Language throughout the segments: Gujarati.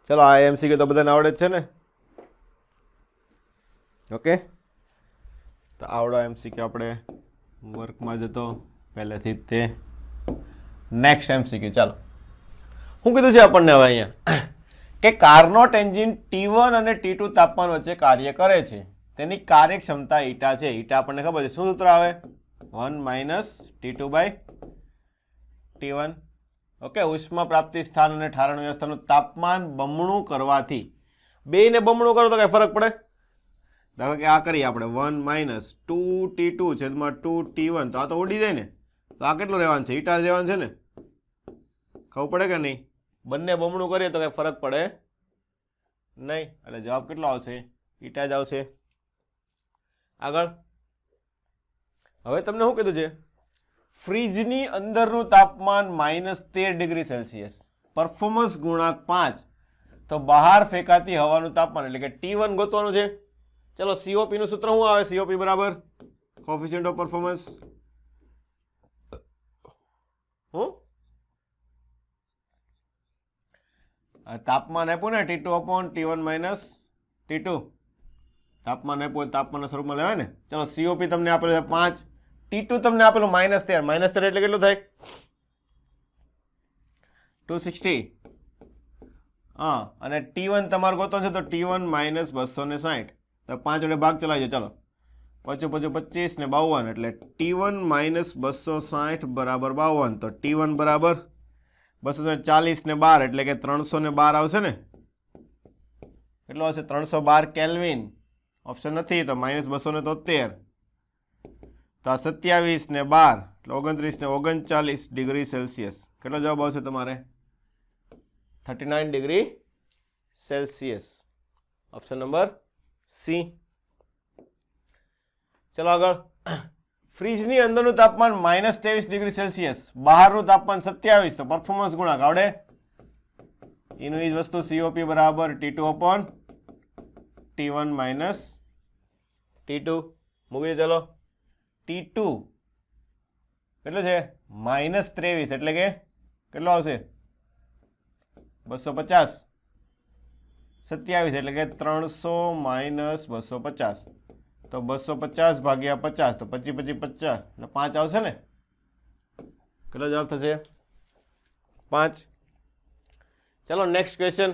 ચલો આ એમસીક્યુ તો બધાને આવડે જ છે ને. ઓકે, તો આવડો એમસીક્યુ આપણે વર્કમાં જતો પહેલેથી જ તે. નેક્સ્ટ એમસીક્યુ, ચાલો શું કીધું છે આપણને હવે અહીંયા કે કાર્નોટ એન્જિન T1 અને T2 તાપમાન વચ્ચે કાર્ય કરે છે, તેની કાર્યક્ષમતા ઈટા છે. ઈટા આપણને ખબર છે, શું સૂત્ર આવે? 1 - T2/T1. ઓકે, ઉષ્મા પ્રાપ્તિ સ્થાન અને ઠારણ વ્યવસ્થાનું તાપમાન બમણું કરવાથી, બેયને બમણું કરો તો કઈ ફરક પડે? દાખલા કે આ કરીએ આપણે 1 - 2T2 છેદમાં 2T1, તો આ તો ઉડી જાય ને. તો આ કેટલું રહેવાનું છે? ઈટા રહેવાનું છે ને. ખબર પડે કે નહીં? બંને બમણું કરીએ તો કઈ ફરક પડે નહીં, એટલે જવાબ કેટલો આવશે? ઈટા જ આવશે. આગળ હવે તમને શું કીધું છે? ફ્રીજની અંદરનું તાપમાન -13°C, પરફોર્મન્સ ગુણાંક 5, તો બહાર ફેંકાતી હવાનું તાપમાન એટલે કે T1 ગોતવાનું છે. ચલો COP નું સૂત્ર શું આવે? COP બરાબર કોફિશિયન્ટ ઓફ પરફોર્મન્સ. તાપમાન આપ્યું ને T2/T1 - T2, તાપમાન આપ્યું તાપમાનના સ્વરૂપમાં લેવાય ને. ચલો COP તમને આપેલું છે 5, T2 તમને આપેલું -13. -13 એટલે કેટલું થાય? 260. હા, અને T1 તમારે ગોતો છે તો T1 - 260, તો 5 વડે ભાગ ચલાવજો. ચાલો 5 × 25 ને 52, એટલે T1 - 260 બરાબર 52, તો T1 બરાબર 240 ને 12 એટલે કે 312 આવશે ને. કેટલો આવશે? 312 કેલ્વિન. ઓપ્શન નથી તો -273, તો આ 27 ને 12 એટલે 29 ને 39°C. કેટલો જવાબ આવશે તમારે? 39°C. Option number C. ચલો આગળ. ફ્રીજની અંદરનું તાપમાન -23°C, બહારનું તાપમાન 27, તો પરફોર્મન્સ ગુણાંક આવડે? એનું એ જ વસ્તુ COP બરાબર T2/T1 - T2 મૂકી દો. ચલો T2 કેટલો છે? -23 એટલે કે કેટલો આવશે? 250. 27 એટલે કે 300 - 250, તો 250 ભાગ્યા 50, તો 25 × 50 એટલે 5 આવશે ને. કેટલો જવાબ થશે? 5. ચલો નેક્સ્ટ ક્વેશ્ચન.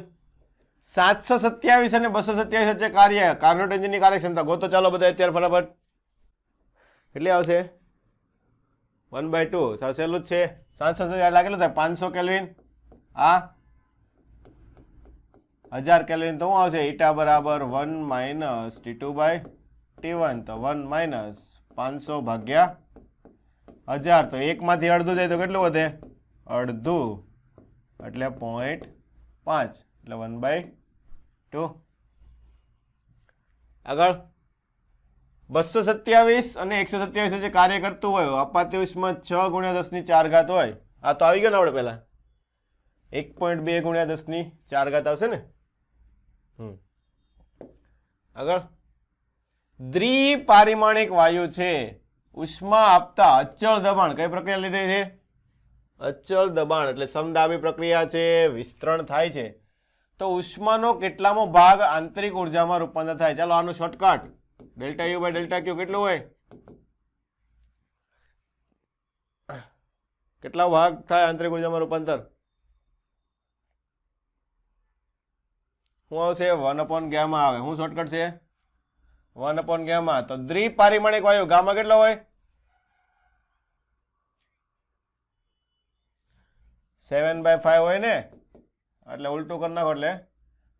727 અને 227 વચ્ચે કાર્ય કાર્નોટ એન્જિનની કાર્યક્ષમતા ગોતો. ચાલો બધા અત્યારે ફટાફટ. કેટલી આવશે? 1/2. સાવ સહેલું જ છે. 727 એટલે કેટલું થાય? 500 કેલ્વિન. આ 1000 કેલ્વિન, તો શું આવશે? ઈટા બરાબર 1 - T2/T1, તો 1 - 500 ભાગ્યા 1000, તો 1 માંથી અડધું જાય તો કેટલું વધે? અડધું, એટલે 0.5, એટલે 1/2. આગળ 227 અને 127 વચ્ચે કાર્ય કરતું હોય, અપાતી ઉષ્મા 6 × 10⁴ હોય. આ તો આવી ગયો ને આપણે પહેલા 1.2 × 10⁴ આવશે ને. આગળ દ્વિપારિમાણિક વાયુ છે, ઉષ્મા આપતા અચળ દબાણ. કઈ પ્રક્રિયા લીધે છે? અચળ દબાણ, એટલે સમદાબી પ્રક્રિયા છે, વિસ્તરણ થાય છે. તો ઉષ્માનો કેટલામો ભાગ આંતરિક ઉર્જામાં રૂપાંતર થાય? ચાલો આનું શોર્ટકટ. ΔU/ΔQ કેટલું હોય? કેટલા ભાગ થાય આંતરિક ઉર્જામાં રૂપાંતર? શું આવશે? 1/γ આવે. શું શોર્ટકટ છે? 1/γ. તો દ્વિપારિમાણિક વાયુ ગામા કેટલો હોય? 7/5 હોય ને, એટલે ઉલટું કરી નાખો એટલે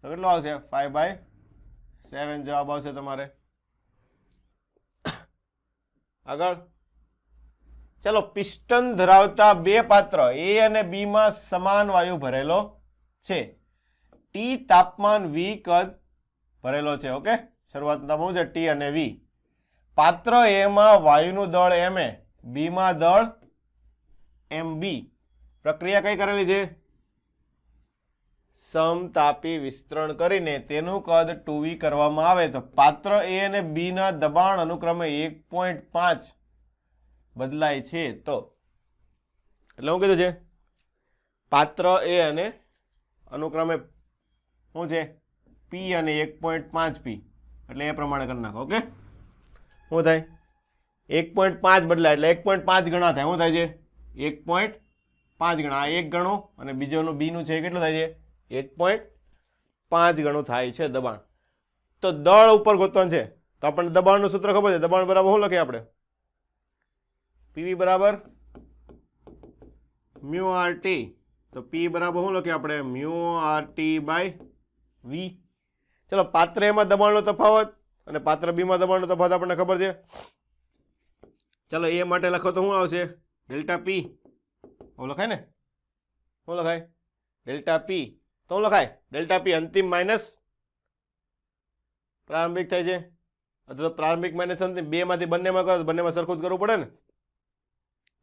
તો કેટલું આવશે? 5/7 જવાબ આવશે તમારે. આગળ ચલો. પિસ્ટન ધરાવતા બે પાત્ર A અને B માં સમાન વાયુ ભરેલો છે. T તાપમાન V કદ ભરેલો છે. ઓકે, શરૂઆતનું તાપમાન છે T અને V. પાત્ર A માં વાયુનું દળ Ma, B માં દળ Mb. પ્રક્રિયા કઈ કરેલી છે? સમતાપી વિસ્તરણ કરીને તેનું કદ 2V કરવામાં આવે તો પાત્ર A અને B ના દબાણ અનુક્રમે 1.5 બદલાય છે. તો એટલે શું કીધું છે? પાત્ર A અને અનુક્રમે શું છે પી અને 1.5p, એટલે એ પ્રમાણે કરી નાખો. ઓકે, શું થાય 1.5 બદલાય એટલે 1.5 ગણા થાય. શું થાય છે 1.5 ગણા, આ 1 ગણો અને બીજોનું બીનું છે કેટલું થાય છે 1.5 ગણું થાય છે દબાણ. તો દળ ઉપર ગોતવાનું છે તો આપણને દબાણનું સૂત્ર ખબર છે. દબાણ બરાબર શું લખીએ આપણે? પીવી બરાબર મ્યુ આર ટી. તો પી બરાબર શું લખીએ આપણે? Mu R T by V. ચલો, પાત્ર એમાં દબાણનો તફાવત અને પાત્ર બીમાં દબાણનો તફાવત આપણને ખબર છે. ચલો, એ માટે લખો તો શું આવશે? ડેલ્ટા પી. હું લખાય ને? શું લખાય? ડેલ્ટા પી. તો શું લખાય? ડેલ્ટા પી અંતિમ માઇનસ પ્રારંભિક થાય છે, અથવા તો પ્રારંભિક માઇનસ અંતિમ, બેમાંથી બંનેમાં કરો તો બંનેમાં સરખું જ કરવું પડે ને,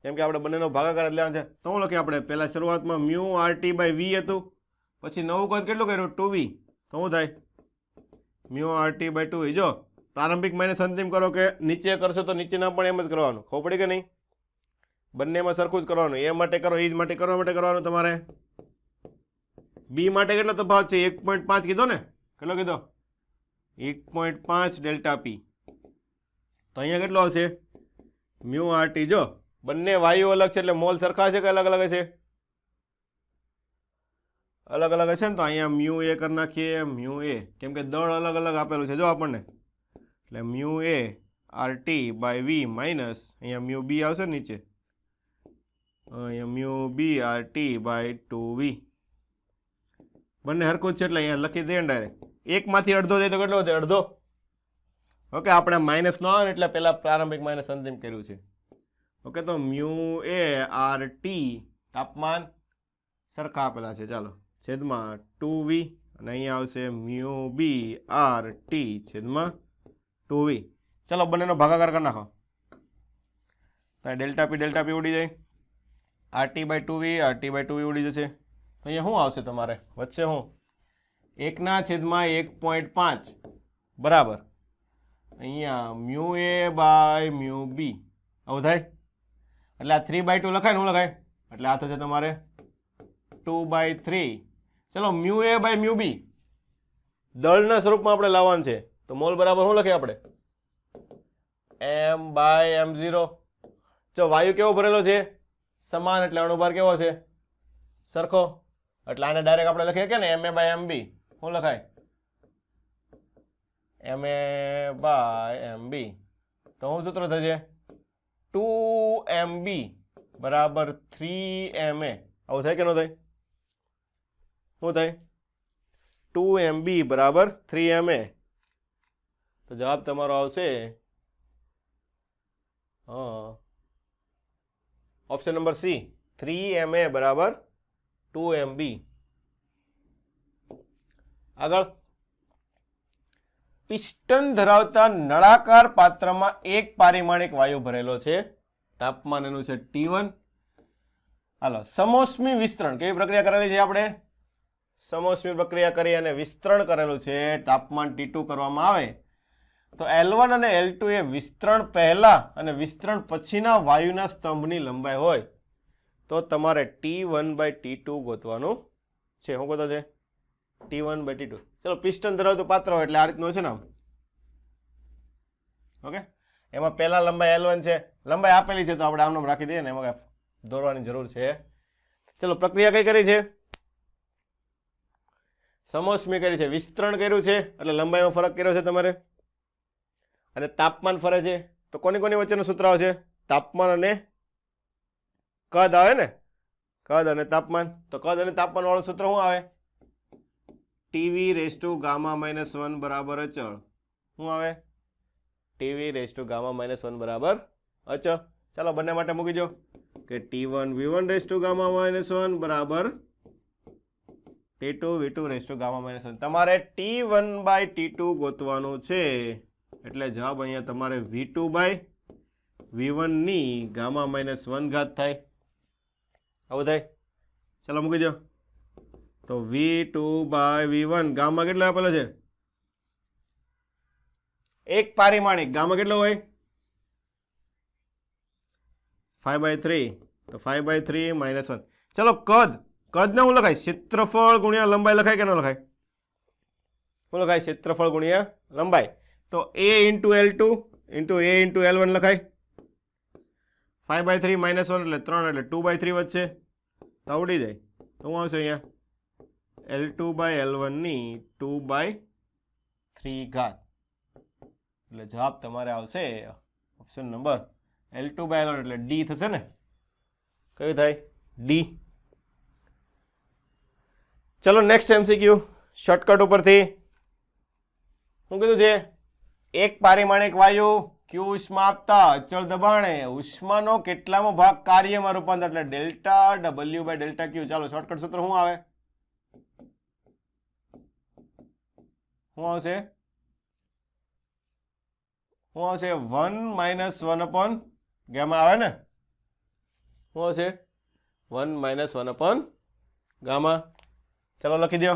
કેમ કે આપણે બંનેનો ભાગાકાર જ લેવાનો છે. તો શું લખીએ આપણે? પહેલા શરૂઆતમાં mu R T by V હતું, પછી નવું કદ કેટલું કર્યું? 2v. તો શું થાય? Mu R T by 2v. જો પ્રારંભિક માઇનસ અંતિમ કરો કે નીચે કરશો તો નીચેના પણ એમ જ કરવાનું. ખબર પડી કે નહીં? બંનેમાં સરખું જ કરવાનું. એ માટે કરો, એ જ માટે કરવા માટે કરવાનું તમારે. બી માટે કેટલો તફાવત છે? 1.5 કીધો ને? કેટલો કીધો? 1.5 ડેલ્ટા પી. તો અહીંયા કેટલો આવશે? Mu R T. જો બંને વાયુ અલગ છે એટલે મોલ સરખા છે કે અલગ અલગ છે? અલગ અલગ હશે ને. તો અહીંયા મ્યુ એ કરી નાખીએ, મ્યુ એ, કેમ કે દળ અલગ અલગ આપેલું છે જો આપણને, એટલે mu A R T by V minus અહીંયા મ્યુ બી આવશે નીચે, અહીંયા mu B R T by 2v. બંને હરખું જ છે એટલે અહીંયા લખી દઈએ ડાયરેક્ટ. એકમાંથી અડધો જાય તો કેટલો થાય? અડધો. ઓકે, આપણે માઇનસ ન આવે એટલે પહેલા પ્રારંભિક માઇનસ અંતિમ કર્યું છે. ઓકે, તો મ્યુ એ આર ટી તાપમાન સરખા આપેલા છે. ચાલો, છેદમાં 2v અને અહીંયા આવશે મ્યુ બી આર ટી છેદમાં 2v. ચાલો, બંનેનો ભાગાકાર કરી નાખો. ડેલ્ટા પી ઉડી જાય, આર ટી બાય 2v ઉડી જશે. તો અહીંયા શું આવશે તમારે? વચ્ચે શું? 1/1.5 બરાબર અહીંયા મ્યુ એ બાય મ્યુ બી. આવું થાય એટલે આ 3/2 લખાય ને? શું લખાય? એટલે આ થશે તમારે 2/3. ચલો, મ્યુ એ બાય મ્યુ બી દળના સ્વરૂપમાં આપણે લાવવાનું છે. તો મોલ બરાબર શું લખીએ આપણે? m/m0. જો વાયુ કેવો ભરેલો છે? સમાન, એટલે અણુભાર કેવો છે? સરખો. એટલે આને ડાયરેક્ટ આપણે લખીએ કે ને ma/mb. શું લખાય? ma/mb. તો શું સૂત્ર થશે? 2mb બરાબર 3ma. આવું થાય કે ન થાય? શું થાય? 2mb બરાબર 3ma. તો જવાબ તમારો આવશે ઓપ્શન નંબર સી, 3ma બરાબર 2mb. આગળ, પિસ્ટન ધરાવતા નળાકાર પાત્રમાં એક પારિમાણિક વાયુ ભરેલો છે. તાપમાન એનું છે T1. હાલો, સમોષ્મી વિસ્તરણ કેવી પ્રક્રિયા કરેલી છે આપણે? સમોષ્મી પ્રક્રિયા કરી અને વિસ્તરણ કરેલું છે. તાપમાન T2 કરવામાં આવે તો L1 અને L2 એ વિસ્તરણ પહેલા અને વિસ્તરણ પછીના વાયુના સ્તંભની લંબાઈ હોય તો તમારે T1/T2 ગોતવાનું છે. શું ગોતો છે? T1/T2. ચલો, પિસ્ટન ધરાવતું પાત્ર હોય એટલે આ રીતનું છે ને. ઓકે, એમાં પહેલા લંબાઈ L1 છે, લંબાઈ આપેલી છે તો આપણે આમ રાખી દઈએ ને, એમાં કાંઈ દોરવાની જરૂર છે? ચલો, પ્રક્રિયા કઈ કરી છે? સમોષ્મી કરી છે. વિસ્તરણ કર્યું છે એટલે લંબાઈમાં ફરક કર્યો છે તમારે. અને તાપમાન ફરે છે તો કોની કોની વચ્ચેનું સૂત્ર આવશે? તાપમાન અને કદ આવે ને, કદ અને તાપમાન. તો કદ અને તાપમાન વાળું સૂત્ર શું આવે? Tv⁻Γ-1 બરાબર અચળ. શું આવે? Tv⁻Γ-1 બરાબર અચળ. ચાલો, બંને માટે મૂકી દો કે T1v1⁻1 બરાબર T2v2⁻1. તમારે T1/T2 ગોતવાનું છે એટલે જવાબ અહીંયા તમારે v2/v1 ની Γ-1 ઘાત થાય. આવું થાય? ચાલો, મૂકી દો. તો v2/v1 ગામા કેટલો આપેલો છે? એક પારિમાણિક. ગામા કેટલો હોય? 5/3. તો 5/3 - 1. ચલો, કદને હું લખાય? ક્ષેત્રફળ ગુણ્યા લંબાઈ લખાય કે ન લખાય? બોલો કાંઈ ક્ષેત્રફળ ગુણ્યા લંબાઈ, તો a into L2 into a into L1 લખાય. 5/3 - 1 એટલે 3 એટલે 2/3 વધશે, તો આવડી જાય. તો શું આવશે અહીંયા L2/L1 ની 2/3 ઘાત. એટલે જવાબ તમારે આવશે ઓપ્શન નંબર L2/L1 એટલે ડી થશે ને. કયું થાય? ડી. ચલો નેક્સ્ટ MCQ શોર્ટકટ ઉપરથી શું કીધું છે? એક પારિમાણિક વાયુ ક્યુ ઉષ્મા આપતા અચળ દબાણે ઉષ્માનો કેટલામો ભાગ કાર્યમાં રૂપાંતર એટલે ડેલ્ટા W/ડેલ્ટા ક્યુ. ચાલો શોર્ટકટ સૂત્ર શું આવે? શું આવશે? 1 - 1 upon ગામા આવે ને. શું આવશે? 1 - 1 upon ગામા. ચલો લખી દો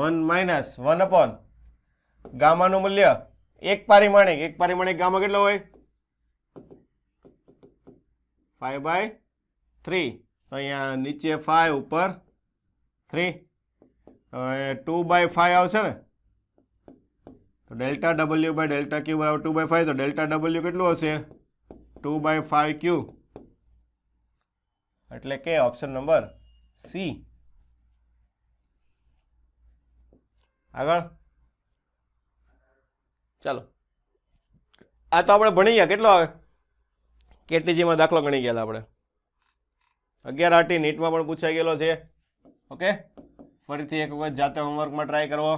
1 - 1 upon ગામાનું મૂલ્ય એક પારિમાણિક ગામા કેટલો હોય? 5/3. તો અહીંયા નીચે 5 ઉપર 3, 2/5 આવશે ને. તો ડેલ્ટા W/ડેલ્ટા ક્યુ બરાબર 2/5. તો ડેલ્ટા W કેટલું હશે? 2/5Q. એટલે કે ઓપ્શન નંબર સી. આગળ ચાલો, આ તો આપણે ભણી ગયા. કેટલો આવે? કેટીજીમાં દાખલો ગણી ગયેલા આપણે. 11 RT નીટમાં પણ પૂછાઈ ગયેલો છે. ઓકે, ફરીથી એક વખત જાતે હોમવર્કમાં ટ્રાય કરવો.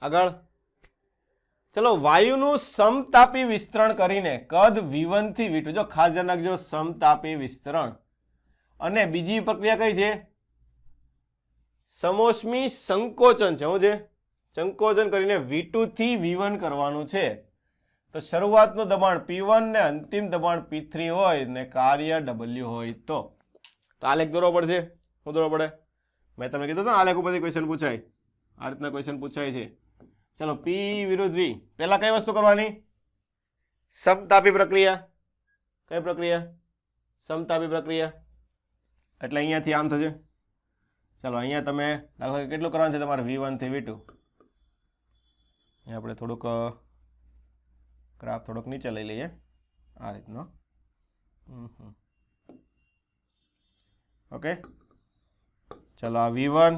આગળ ચલો, વાયુનું સમતાપી વિસ્તરણ કરીને કદ V1 થી V2, જો ખાસ ધ્યાન રાખજો, સમતાપી વિસ્તરણ. અને બીજી પ્રક્રિયા કઈ છે? સમોષ્મી સંકોચન છે. શું છે? સંકોચન કરીને V2 થી V1 કરવાનું છે. તો શરૂઆતનું દબાણ P1 ને અંતિમ દબાણ P3 હોય ને કાર્ય W હોય તો આલેખ દોરવો પડશે. શું દોરવો પડે? મેં તમને કીધું હતું આલેખ ઉપરથી ક્વેશ્ચન પૂછાય. આ રીતના ક્વેશ્ચન પૂછાય છે. ચલો, P વિરુદ્ધ V. પહેલા કઈ વસ્તુ કરવાની? સમતાપી પ્રક્રિયા. કઈ પ્રક્રિયા? સમતાપી પ્રક્રિયા. એટલે અહીંયાથી આમ થશે. ચાલો, અહીંયા તમે દાખલા કેટલું કરવાનું છે તમારે? V1 થી V2. આપણે થોડુંક ગ્રાફ થોડોક નીચે લઈ લઈએ આ રીતનો. ઓકે, ચલો આ V1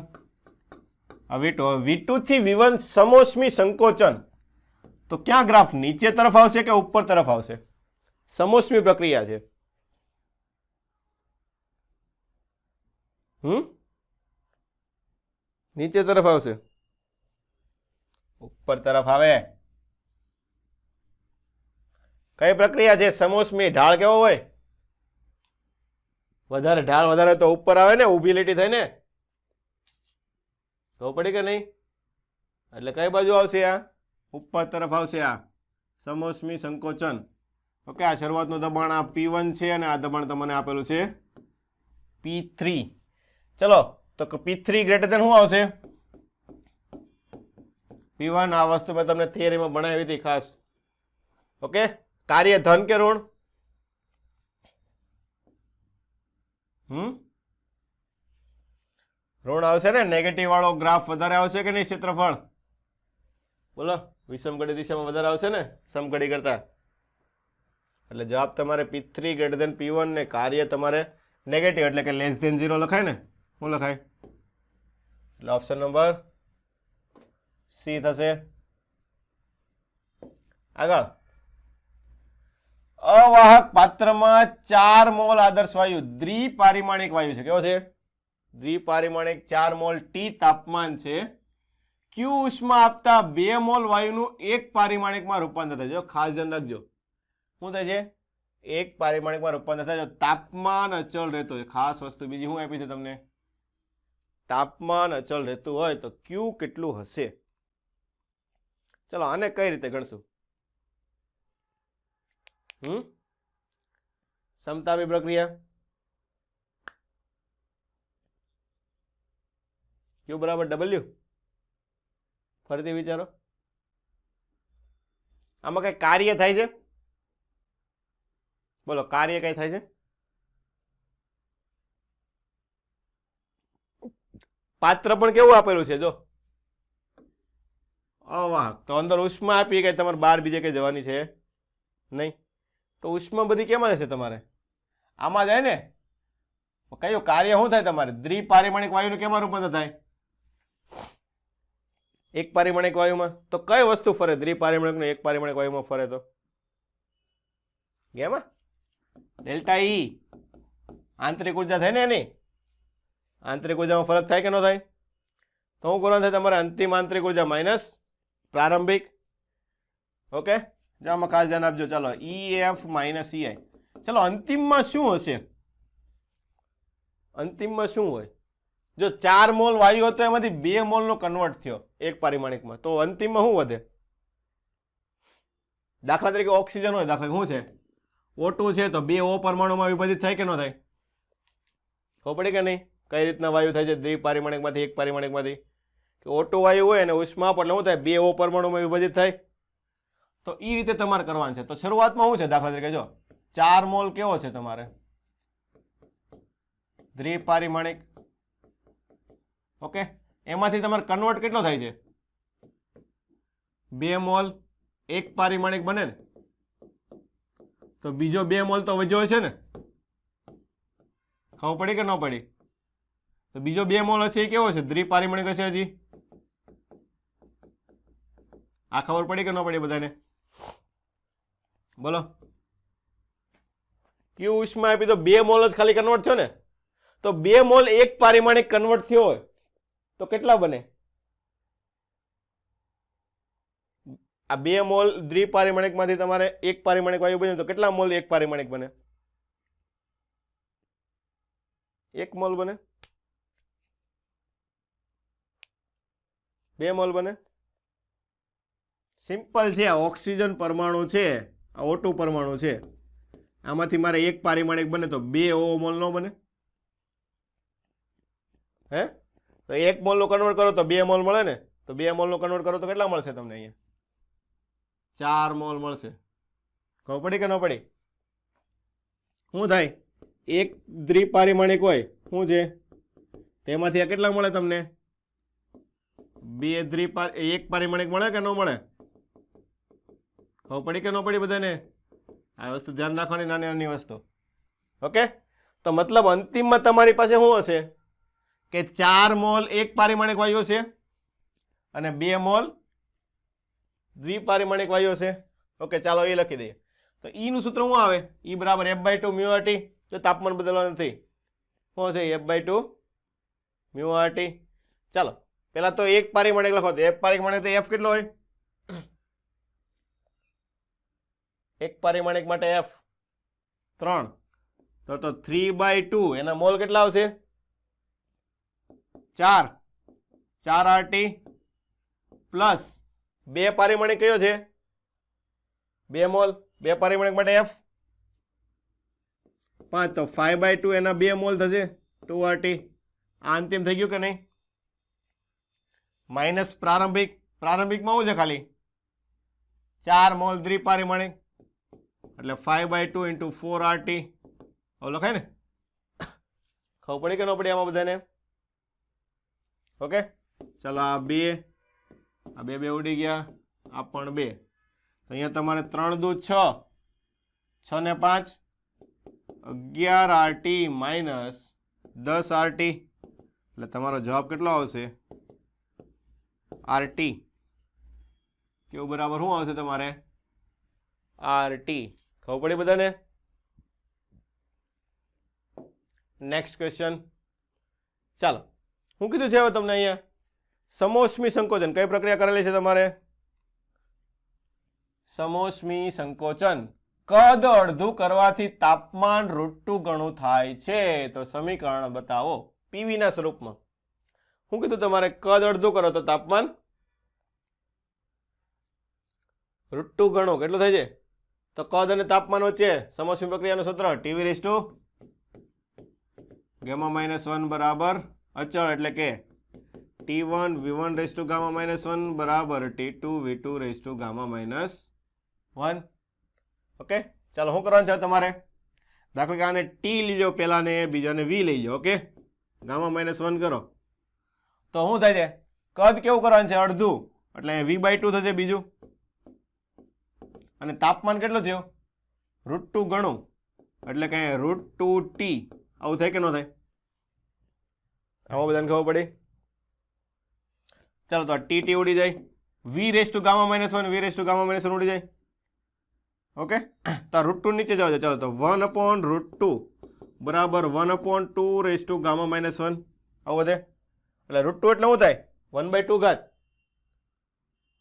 આ V2. V2 થી V1 સમોષ્મી સંકોચન. તો ક્યાં ગ્રાફ નીચે તરફ આવશે કે ઉપર તરફ આવશે? સમોષ્મી પ્રક્રિયા છે. નીચે તરફ આવશે, ઉપર તરફ આવે. કઈ પ્રક્રિયા છે? સમોષ્મી. ઢાળ કેવો હોય? વધારે ઢાળ વધારે તો ઉપર આવે ને, ઊભી લીટી થાય ને. તો પડી કે નહીં? એટલે કઈ બાજુ આવશે? આ ઉપર તરફ આવશે. આ સમોષ્મી સંકોચન. ઓકે, આ શરૂઆતનું દબાણ આ P1 છે અને આ દબાણ તમને આપેલું છે P3. ચલો, તો P3 ગ્રેટર દેન શું આવશે? P1. આ વસ્તુ મેં તમને થિયરીમાં ભણાવી હતી ખાસ. ઓકે, કાર્ય ધન કે ઋણ? ઋણ આવશે ને. નેગેટિવ વાળો ગ્રાફ વધારે આવશે કે નહીં? ક્ષેત્રફળ બોલો, વિષમઘડી દિશામાં વધારે આવશે ને સમઘડી કરતા. એટલે જવાબ તમારે P3 ગ્રેટર દેન P1 ને કાર્ય તમારે નેગેટિવ એટલે કે લેસ ધેન 0 લખાય ને. શું લખાય? એટલે ઓપ્શન નંબર સી થશે. આગળ, અવાહક પાત્રમાં 4 મોલ આદર્શ વાયુ દ્વિપારિમાણિક વાયુ છે. કેવો છે? દ્વિપારિમાણિક. 4 મોલ T તાપમાન છે. ક્યુ ઉષ્મા આપતા 2 મોલ વાયુનું એક પારિમાણિકમાં રૂપાંતર થાય છે. ખાસ ધ્યાન રાખજો, શું થાય છે? એક પારિમાણિકમાં રૂપાંતર થાય છે. તાપમાન અચળ રહેતું હોય. ખાસ વસ્તુ બીજી શું આપી છે તમને? તાપમાન અચળ રહેતું હોય તો ક્યુ કેટલું હશે? ચલો, આને કઈ રીતે ગણશું? સમતાપી પ્રક્રિયા. Q બરાબર W. ફરીથી વિચારો, આમાં કઈ કાર્ય થાય છે? બોલો, કાર્ય કઈ થાય છે? પાત્ર પણ કેવું આપેલું છે જો, અવાહક. તો અંદર ઉષ્મા આપી કે તમારે બહાર બીજે કઈ જવાની છે નહીં. તો ઉષ્મા બધી કેમાં જશે તમારે? આમાં જાય ને. કયું કાર્ય શું થાય તમારે? દ્વિપારિમાણિક વાયુનું કેમાં રૂપાંતર થાય? એક પારિમાણિક વાયુમાં. તો કઈ વસ્તુ ફરે દ્વિપારિમાણિક એક પારિમાણિક વાયુમાં ફરે? તો કેમાં? ડેલ્ટા ઈ આંતરિક ઉર્જા થાય ને એની. આંતરિક ઉર્જામાં ફરક થાય કે ન થાય? તો શું કરવાનું થાય તમારે? અંતિમ આંતરિક ઉર્જા માઇનસ પ્રારંભિક. ઓકે, આમાં ખાસ ધ્યાન આપજો. ચાલો EF માઇનસ EI. ચાલો અંતિમમાં શું હશે? અંતિમમાં શું હોય? જો 4 મોલ વાયુ હતો એમાંથી 2 મોલનો કન્વર્ટ થયો એક પારિમાણિકમાં, તો અંતિમમાં શું વધે? દાખલા તરીકે ઓક્સિજન હોય, દાખલા શું છે? O2 છે, તો 2 O પરમાણુમાં વિભાજિત થાય કે ન થાય? ખબર પડી કે નહીં? કઈ રીતના વાયુ થાય છે દ્વિપારિમાણિકમાંથી એક પારિમાણિકમાંથી? કે O2 વાયુ હોય અને ઉષ્મા આપો એટલે શું થાય? 2 O પરમાણુમાં વિભાજિત થાય. તો એ રીતે તમારે કરવાનું છે. તો શરૂઆતમાં શું છે? દાખલા તરીકે જો 4 મોલ કેવો છે તમારે? દ્વિપારિમાણિક. ઓકે, એમાંથી તમારે કન્વર્ટ કેટલો થાય છે? 2 મોલ એક પારિમાણિક બને ને, તો બીજો 2 મોલ તો વધ્યો છે ને. ખબર પડી કે ન પડી? તો બીજો 2 મોલ હશે એ કેવો છે? દ્વિપારિમાણિક હશે હજી. આ ખબર પડી કે ન પડી બધાને? બોલો. ક્યુ ઉષ્મા આપી તો 2 મોલ જ ખાલી કન્વર્ટ થયો ને. તો 2 મોલ એક પારિમાણિક કન્વર્ટ થયો હોય તો કેટલા બને? આ 2 મોલ દ્વિપારિમાણિક માંથી તમારે એક પારિમાણિક વાયુ બને તો કેટલા મોલ એક પારિમાણિક બને? 1 મોલ બને? 2 મોલ બને? સિમ્પલ છે. ઓક્સિજન પરમાણુ છે, આ O2 પરમાણુ છે, આમાંથી મારે એક પારિમાણિક બને તો 2 O મોલ નો બને? હે? તો 1 મોલ નું કન્વર્ટ કરો તો 2 મોલ મળે ને. તો 2 મોલ નું કન્વર્ટ કરો તો કેટલા મળશે તમને? અહીંયા 4 મોલ મળશે. ખબર પડી કે ન પડી? શું થાય? એક દ્વિપારિમાણિક હોય શું છે તેમાંથી આ કેટલા મળે તમને? 2 એક પારિમાણિક મળે કે ન મળે? ખબર પડી કે ન પડી બધાને? આ વસ્તુ ધ્યાન રાખવાની, નાની નાની વસ્તુ. ઓકે, તો મતલબ અંતિમમાં તમારી પાસે શું હશે? કે 4 મોલ એક પારિમાણિક વાયુ છે અને 2 મોલ દ્વિપારિમાણિક વાયુ છે. ઓકે, ચાલો એ લખી દઈએ. તો E નું સૂત્ર શું આવે? E બરાબર F/2 મ્યુ RT. જો તાપમાન બદલવાનું નથી, શું છે? F/2 mu RT. ચાલો પેલા તો એક પારિમાણિક લખો. તો એક પારિમાણિક તો F કેટલો હોય? એક પારિમાણિક માટે F 3. તો 3/2 એના મોલ કેટલા આવશે? 4. 4 RT પ્લસ 2 પારિમાણિક કયો છે? 2 મોલ. 2 પારિમાણિક માટે F 5. તો 5/2 એના 2 મોલ થશે 2 RT. આ અંતિમ થઈ ગયું કે નહીં? માઇનસ પ્રારંભિક. પ્રારંભિકમાં શું છે? ખાલી 4 મોલ દ્વિપારિમાણિક એટલે 5/2 into 4 RT. હવે લખાય ને? ખબર પડી કે ન પડી આમાં બધાને? ઓકે, ચાલો આ 2 આ 2 ઉડી ગયા, આ પણ 2. તો અહીંયા તમારે 3 દુ 6, 6 ને 5 11 RT માઇનસ 10 RT. એટલે તમારો જવાબ કેટલો આવશે? RT. કેવું બરાબર શું આવશે તમારે? RT. ખબર પડી બધાને? Next question. ચાલો, શું કીધું છે હવે તમને અહીંયા? સમોષ્મી સંકોચન. કઈ પ્રક્રિયા કરેલી છે તમારે? સમોષ્મી સંકોચન. કદ અડધું કરવાથી તાપમાન √2 ગણું થાય છે. તો સમીકરણ બતાવો PV ના સ્વરૂપમાં. શું કીધું તમારે? કદ અડધું કરો તો તાપમાન √2 ગણો. કેટલું થાય છે? તો કદ અને તાપમાન વચ્ચે સમોષ્મી પ્રક્રિયાનું સૂત્ર T⁻⁻1 બરાબર અચળ, એટલે કે T1 V1⁻⁻1 બરાબર T2 V2⁻⁻1. ઓકે, ચાલો શું કરવાનું છે તમારે? દાખલા કે આને T લીજો, પહેલા ને બીજાને V લઈ જાઓ. ઓકે, Γ-1 કરો તો શું થાય છે? કદ કેવું કરવાનું છે? અડધું. એટલે v/2 થશે બીજું. અને તાપમાન કેટલું થયું? √2 ગણું. એટલે કે √2t. આવું થાય કે ન થાય? આમાં બધાને ખબર પડી? ચાલો તો tt ઉડી જાય. v⁻⁻1 v⁻⁻1 ઉડી જાય. ઓકે, તો √2 નીચે જાવ છે. ચાલો તો 1/√2 બરાબર 1/2 આવું વધે. એટલે √2 એટલે શું થાય? 1/2 ઘાત.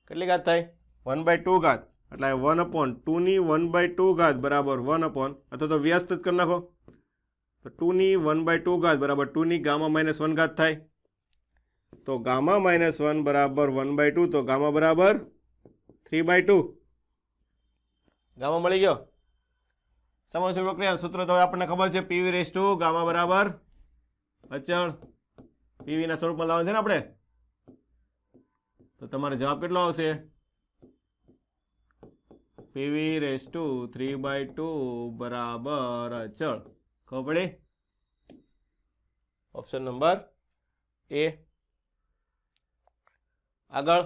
કેટલી ઘાત થાય? 1/2 ઘાત. એટલે 1/2 ની 1/2 ઘાત બરાબર 1 અથવા તો વ્યસ્ત જ કરી નાખો. તો 2 ની 1/2 ઘાત બરાબર 2 ની Γ-1 ઘાત થાય. તો Γ-1 બરાબર 1/2. તો ગામા બરાબર 3/2. ગામા મળી ગયો. સમસ્યા પ્રક્રિયા સૂત્ર તો આપણને ખબર છે. PV⁻Γ બરાબર અચળ. PV ના સ્વરૂપમાં લાવવાનું છે ને આપણે. તો તમારો જવાબ કેટલો આવશે? PV⁻3/2 બરાબર અચળ. ખબર પડી? ઓપ્શન નંબર એ. આગળ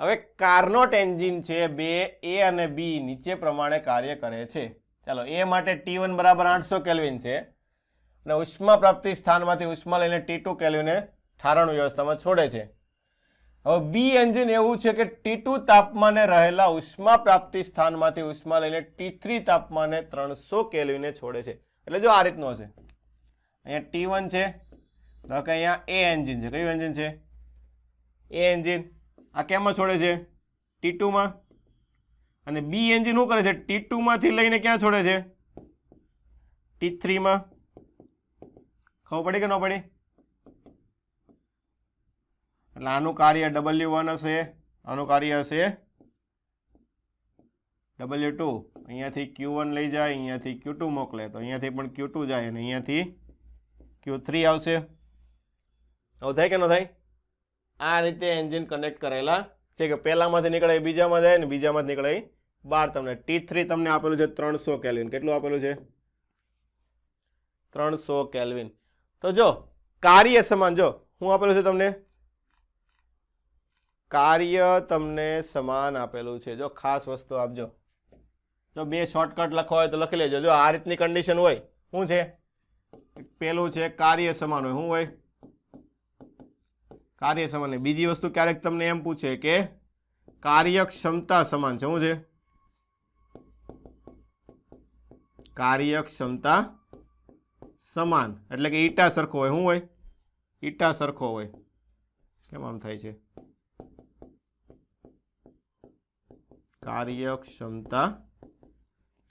હવે કાર્નોટ એન્જિન છે, બે એ અને બી નીચે પ્રમાણે કાર્ય કરે છે. ચાલો, એ માટે T1 બરાબર 800 કેલ્વિન છે અને ઉષ્મા પ્રાપ્તિ સ્થાનમાંથી ઉષ્મા લઈને T2 કેલ્વિને ઠારણ વ્યવસ્થામાં છોડે છે. હવે બી એન્જિન એવું છે કે T2 તાપમાને રહેલા ઉષ્મા પ્રાપ્તિ સ્થાનમાંથી ઉષ્મા લઈને T3 તાપમાને 300 કેલ્વિને છોડે છે. એટલે જો આ રીતનું હશે. અહીંયા T1 છે, તો કે અહીંયા એ એન્જિન છે. કયું એન્જિન છે? એ એન્જિન. આ કેમાં છોડે છે? T2 માં. અને બી એન્જિન શું કરે છે? T2 માંથી લઈને ક્યાં છોડે છે? T3 માં. ખબર પડી કે ન પડી? એટલે આનું કાર્ય W1 હશે, આનું કાર્ય હશે W2. અહીંયાથી Q1 લઈ જાય, અહીંયાથી Q2 મોકલે, તો અહીંયાથી પણ Q2 જાય અને અહીંયાથી Q3 આવશે. આવું થાય કે ન થાય? આ રીતે એન્જિન કનેક્ટ કરેલા છે કે પહેલામાંથી નીકળે બીજામાં જાય ને બીજામાંથી નીકળે બહાર. તમને T3 તમને આપેલું છે 300 કેલ્વિન. કેટલું આપેલું છે? 300 કેલ્વિન. તો જો કાર્ય સમાન, જો શું આપેલું છે તમને? કાર્ય તમને સમાન આપેલું છે. જો ખાસ વસ્તુ આપજો. જો બે શોર્ટકટ લખવા હોય તો લખી લેજો. જો આ રીતની કન્ડિશન હોય, શું છે? પેલું છે કાર્ય સમાન હોય. શું હોય? કાર્ય સમાન. બીજી વસ્તુ ક્યારેક તમને એમ પૂછે કે કાર્યક્ષમતા સમાન છે. શું છે? કાર્યક્ષમતા સમાન એટલે કે ઈટા સરખો હોય. શું હોય? ઈટા સરખો હોય. કેમ આમ થાય છે? કાર્યક્ષમતા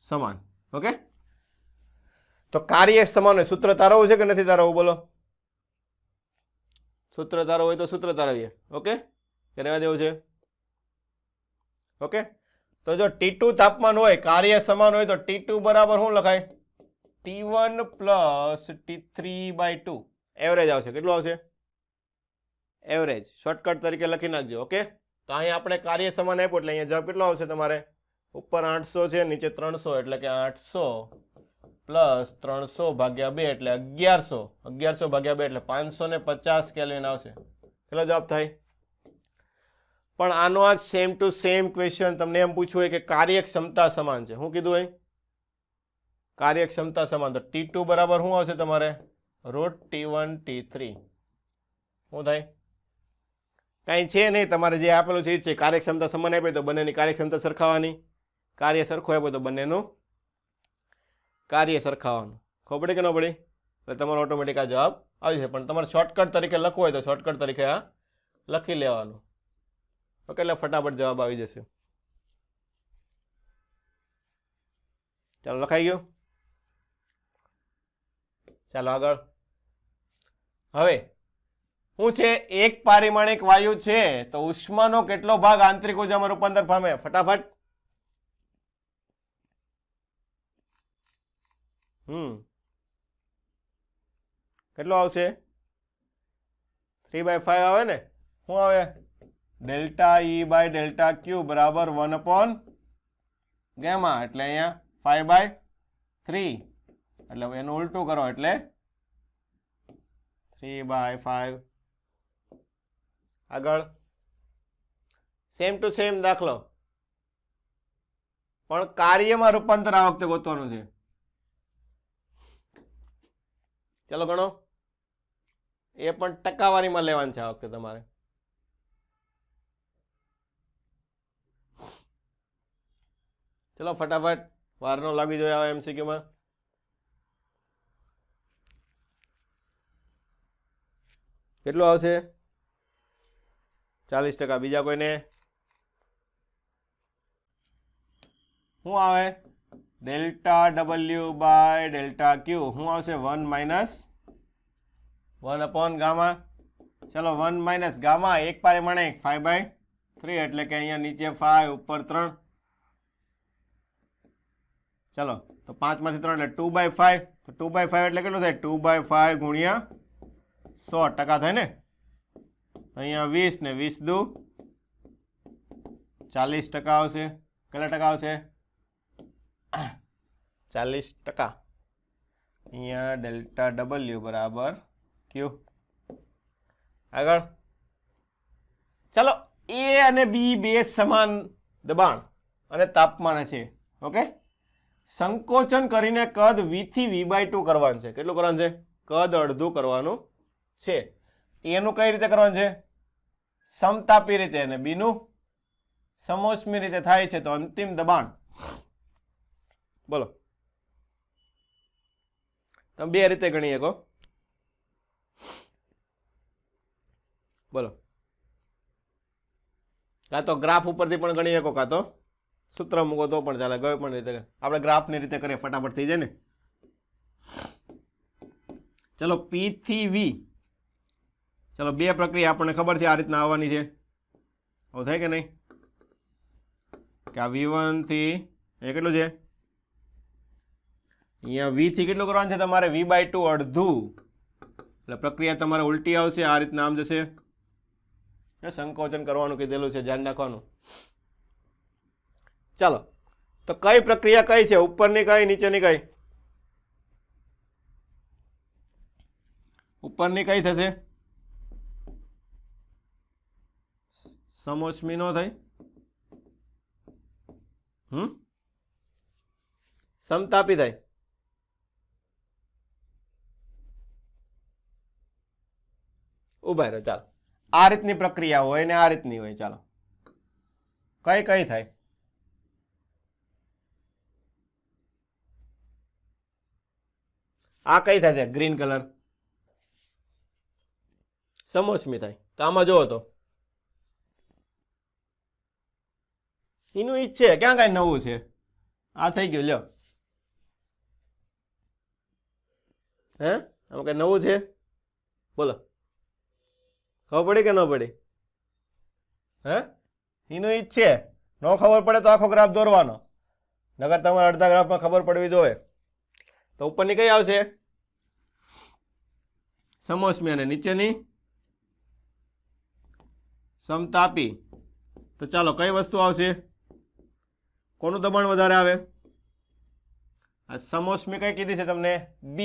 સમાન. ઓકે, તો કાર્ય સમાન હોય. સૂત્ર તારવવું છે કે નથી તારવવું? બોલો. સૂત્ર તારવવું હોય તો સૂત્ર તારવીએ. ઓકે, કે રહેવા દેવું છે? ઓકે, તો જો T2 તાપમાન હોય, કાર્ય સમાન હોય, તો T2 બરાબર શું લખાય? T1 plus T3/2. એવરેજ આવશે. કેટલું આવશે? એવરેજ. શોર્ટકટ તરીકે લખી નાખજો. ઓકે, તો અહીંયા આપણે કાર્ય સમાન આપ્યું એટલે અહીંયા જવાબ કેટલો આવશે તમારે? ઉપર 800 છે, નીચે 300, એટલે કે 800 પ્લસ 300 ભાગ્યા 2 એટલે 1100. 1100 ભાગ્યા 2 એટલે 550 કેલ્વિન આવશે. કેટલો જવાબ થાય? પણ આનો આ સેમ ટુ સેમ ક્વેશ્ચન તમને એમ પૂછવું હોય કે કાર્યક્ષમતા સમાન છે. શું કીધું હોય? કાર્યક્ષમતા સમાન. તો T2 બરાબર શું આવશે તમારે? √T1 T3. શું થાય? કાંઈ છે નહીં. તમારે જે આપેલું છે એ છે. કાર્યક્ષમતા સમાન આપે તો બંનેની કાર્યક્ષમતા સરખાવવાની. કાર્ય સરખું આપે તો બંનેનું કાર્ય સરખાવવાનું. ખબર પડી કે ન પડી? એટલે તમારો ઓટોમેટિક આ જવાબ આવી છે. પણ તમારે શોર્ટકટ તરીકે લખવું હોય તો શોર્ટકટ તરીકે આ લખી લેવાનું. ઓકે, એટલે ફટાફટ જવાબ આવી જશે. ચાલો, લખાઈ ગયું? ચાલો આગળ. હવે શું છે? એક પારિમાણિક વાયુ છે તો ઉષ્માનો કેટલો ભાગ આંતરિક ઉર્જામાં રૂપાંતર પામે? ફટાફટ. કેટલો આવશે? 3/5 આવે ને? શું આવે? ΔE/ΔQ બરાબર 1/γ. એટલે અહીંયા 5/3. એટલે એનું ઉલટું કરો એટલે 3/5 આગળ સેમ ટુ સેમ દાખલો, પણ કાર્યમાં રૂપાંતર આ વખતે ગોતવાનું છે. ચલો ગણો, એ પણ ટકાવારીમાં લેવાનું છે આ વખતે તમારે. ચલો ફટાફટ, વાર ન લાગી જોઈએ આવે MCQ માં. કેટલું આવશે? 40%. બીજા કોઈને શું આવે? Delta W by delta Q શું આવશે? 1 માઇનસ 1 અપોન ગામા. ચલો 1 માઇનસ ગામા એક પરિમાણે 5/3 એટલે કે અહીંયા નીચે 5 ઉપર 3. ચલો તો 5 માંથી 3 એટલે 2/5. તો 2/5 એટલે કેટલું થાય? 2/5 ગુણ્યા 100% થાય ને. અહીંયા 20 ને 20 દુ 40% આવશે. કેટલા ટકા આવશે? 40%. અહીંયા ડેલ્ટા W બરાબર Q. આગળ ચાલો, A અને B બે સમાન દબાણ અને તાપમાન છે. ઓકે, સંકોચન કરીને કદ V થી V/2 કરવાનું છે. કેટલું કરવાનું છે? કદ અડધું કરવાનું છે. એનું કઈ રીતે કરવાનું છે? સમતાપી રીતે, અને બીનું સમોષ્મી રીતે થાય છે. તો અંતિમ દબાણ બોલો, તમે બે રીતે ગણી શકો. બોલો, કાં તો ગ્રાફ ઉપરથી પણ ગણી શકો, કાં તો સૂત્ર મૂકો તો પણ ચાલે. ગયો પણ રીતે આપણે ગ્રાફની રીતે કરીએ, ફટાફટ થઈ જાય ને. ચલો P થી V, ચલો બે પ્રક્રિયા આપણને ખબર છે આ રીતના આવવાની છે. આવું થાય કે નહીં? કે આ V1 થી એ કેટલું છે? અહીંયા V થી કેટલું કરવાનું છે તમારે? V/2 અડધું. એટલે પ્રક્રિયા તમારે ઉલટી આવશે, આ રીતના આમ જશે. સંકોચન કરવાનું કીધેલું છે, ધ્યાન રાખવાનું. ચાલો, તો કઈ પ્રક્રિયા કઈ છે? ઉપરની કઈ, નીચેની કઈ? ઉપરની કઈ થશે? સમોષ્મી નો થાય. સમતાપી થાય. ઉભા રહ્યો. ચાલો, આ રીતની પ્રક્રિયા હોય ને આ રીતની હોય. ચાલો, કઈ કઈ થાય? આ કઈ થાય છે? ગ્રીન કલર સમોષ્મી થાય. તો આમાં જોવો તો એનું ઈ છે, ક્યાં કઈ નવું છે? આ થઈ ગયું. લ્યો, હે આમાં કઈ નવું છે? બોલો, ખબર પડી કે ન પડી? હે એનું ઈ છે. ન ખબર પડે તો આખો ગ્રાફ દોરવાનો, નગર તમારે અડધા ગ્રાફમાં ખબર પડવી જોઈએ. તો ઉપરની કઈ આવશે? સમોષ્મી, અને નીચેની સમતાપી. તો ચાલો, કઈ વસ્તુ આવશે? કોનું દબાણ વધારે આવે? આ સમોષ્મી કઈ કીધી છે તમને? B.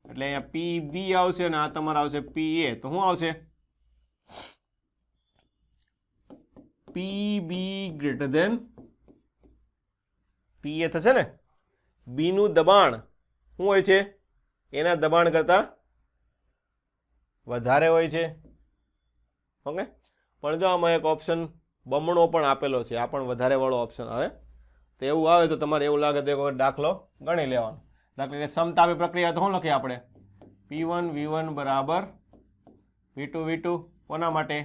એટલે અહીંયા PB આવશે અને આ તમારે આવશે PA. તો શું આવશે? PB ગ્રેટર ધેન PA થશે ને. B નું દબાણ શું હોય છે? એના દબાણ કરતા વધારે હોય છે. ઓકે, પણ જો આમાં એક ઓપ્શન બમણો પણ આપેલો છે, આ પણ વધારે વાળો ઓપ્શન આવે. તો એવું આવે તો તમારે એવું લાગે તો એક વખત દાખલો ગણી લેવાનો. દાખલા કે સમતાપી પ્રક્રિયા તો શું લખીએ આપણે? P1 V1 બરાબર V2 V2. કોના માટે?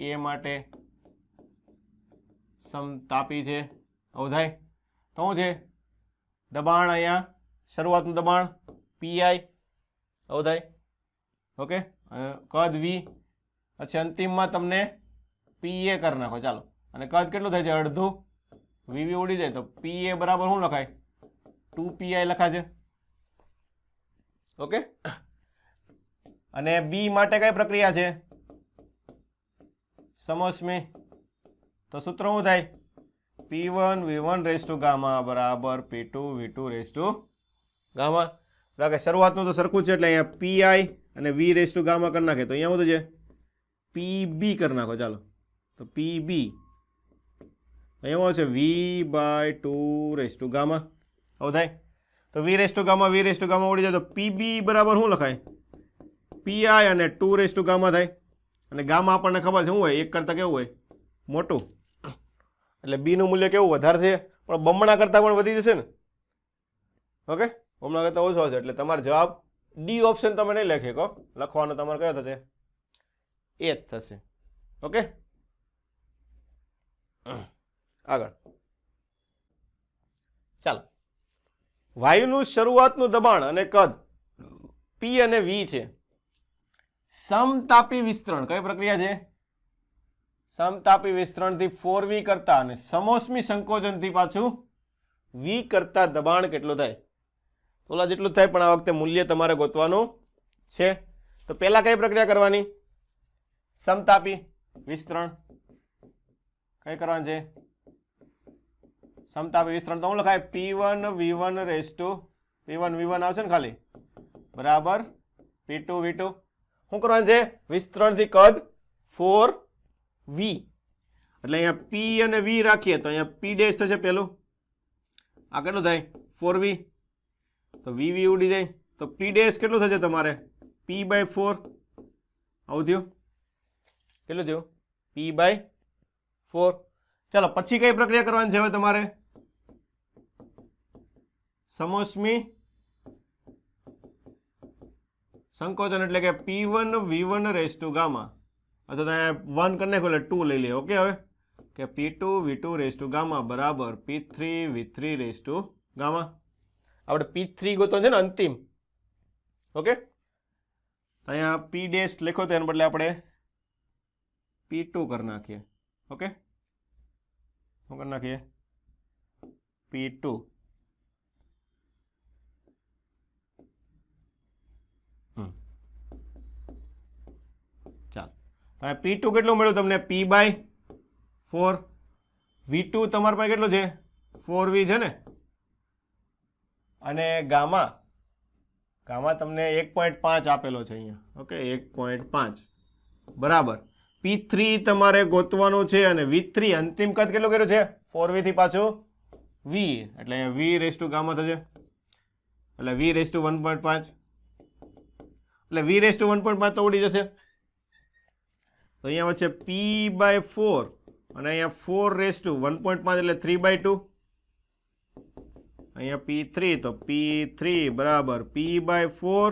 A માટે. સમતાપી છે. આવું થાય તો શું છે? દબાણ અહીંયા શરૂઆતનું દબાણ PI. આવું થાય. ઓકે, કદ V, પછી અંતિમમાં તમને PA કરી નાખો. ચાલો, અને કદ કેટલું થાય છે? અડધું. VV ઉડી જાય તો PA બરાબર શું લખાય? 2PI લખાય છે. ઓકે, અને B માટે કઈ પ્રક્રિયા છે? સમોષ્મી. તો સૂત્ર શું થાય? P1 V1 rays to gamma બરાબર P2 V2 rays to gamma. કે શરૂઆતનું તો સરખું છે એટલે અહીંયા PI અને V રેઝ ટુ ગામા કરી નાખે તો અહીંયા શું થશે? પીબી કરી નાખો. ચાલો તો પીબી એવો છે v/2 ગામા. આવું થાય તો v ગામા ઉડી જાય તો પીબી બરાબર શું લખાય? પીઆઈ અને 2 ગામા થાય. અને ગામા આપણને ખબર છે શું હોય? 1 કરતાં કેવું હોય? મોટું. એટલે બીનું મૂલ્ય કેવું વધારે છે? પણ બમણા કરતાં પણ વધી જશે ને. ઓકે, બમણા કરતાં ઓછો હશે. એટલે તમારો જવાબ ડી ઓપ્શન તમે નહીં લખી શકો. લખવાનો તમારે કયો થશે? એ જ થશે. ઓકે, આગળ ચાલો. વાયુનું શરૂઆતનું દબાણ અને કદ પી અને વી છે. સમતાપી વિસ્તરણ કઈ પ્રક્રિયા છે? સમતાપી વિસ્તરણથી 4v કરતા અને સમોષ્મી સંકોચનથી પાછું v કરતા દબાણ કેટલું થાય? ઓલા જેટલું થાય, પણ આ વખતે મૂલ્ય તમારે ગોતવાનું છે. તો પહેલા કઈ પ્રક્રિયા કરવાની? સમતાપી વિસ્તરણ કઈ કરવાનું છે? સમતાપી વિસ્તરણ તો શું લખાય? p1 v1 p1 v1 આવશે ને ખાલી, બરાબર p2 v2. શું કરવાનું છે? વિસ્તરણથી કદ 4v. એટલે અહીંયા p અને v રાખીએ તો અહીંયા p ડેશ થશે પેલું. આ કેટલું થાય? 4v. તો vv ઉડી જાય તો p ડેશ કેટલું થશે તમારે? p/4. આવું થયું. કેટલું થયું? p/4. ચાલો પછી કઈ પ્રક્રિયા કરવાની છે હવે તમારે? સમોષ્મી સંકોચન એટલે કે p1 v1 ગામા. અથવા 1 કરી નાખો એટલે 2 લઈ લે. ઓકે, હવે કે p2 v2 ગામા બરાબર p3 v3 ગામા. આપણે p3 ગોતવાનું છે ને અંતિમ. ઓકે, અહીંયા p ડેશ લખો તો એના બદલે આપણે p2 કરી નાખીએ. ઓકે, શું કરી નાખીએ? p2. ચાલો, p2 કેટલું મળ્યું તમને? p/4. v2 તમારા પાસે કેટલું છે? 4v છે ને. અને ગામા તમને 1.5 આપેલો છે અહીંયા. ઓકે, 1.5 બરાબર. p3 તમારે ગોતવાનું છે અને v3 અંતિમ કદ કેટલો કર્યો છે? 4v થી પાછું v. એટલે અહીંયા v ગામા થશે. એટલે v 1.5. એટલે v 1.5 તો ઉડી જશે. તો અહીંયા વચ્ચે p/4 અને અહીંયા 4 1.5 એટલે 3/2. અહીંયા p3 તો p3 બરાબર p/4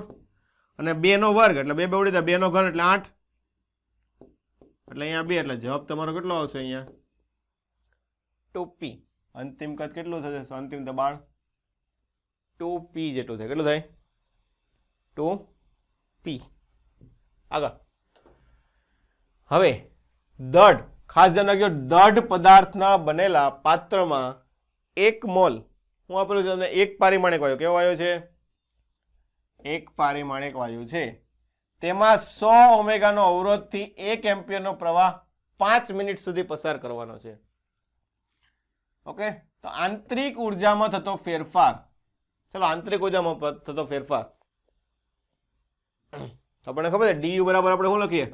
અને 2 નો વર્ગ એટલે 2 ઉડી જાય, 2 નો ઘન એટલે 8. એટલે અહીંયા 2 એટલે જવાબ તમારો કેટલો આવશે? અહીંયા 2p. અંતિમ કદ કેટલું થશે? અંતિમ દબાણ 2p જેટલું થાય. કેટલું થાય? 2p. આગળ હવે દઢ, ખાસ ધ્યાન રાખજો, દઢ પદાર્થના બનેલા પાત્રમાં 1 મોલ હું આપેલું છે તમને 1 પારિમાણિક વાયુ. કેવો વાયુ છે? 1 પારિમાણિક વાયુ છે. તેમાં 100 ઓમેગાનો અવરોધથી 1 એમ્પિયરનો પ્રવાહ 5 મિનિટ સુધી પસાર કરવાનો છે. ઓકે, તો આંતરિક ઉર્જામાં થતો ફેરફાર. ચલો, આંતરિક ઉર્જામાં થતો ફેરફાર આપણને ખબર છે. du બરાબર આપણે શું લખીએ?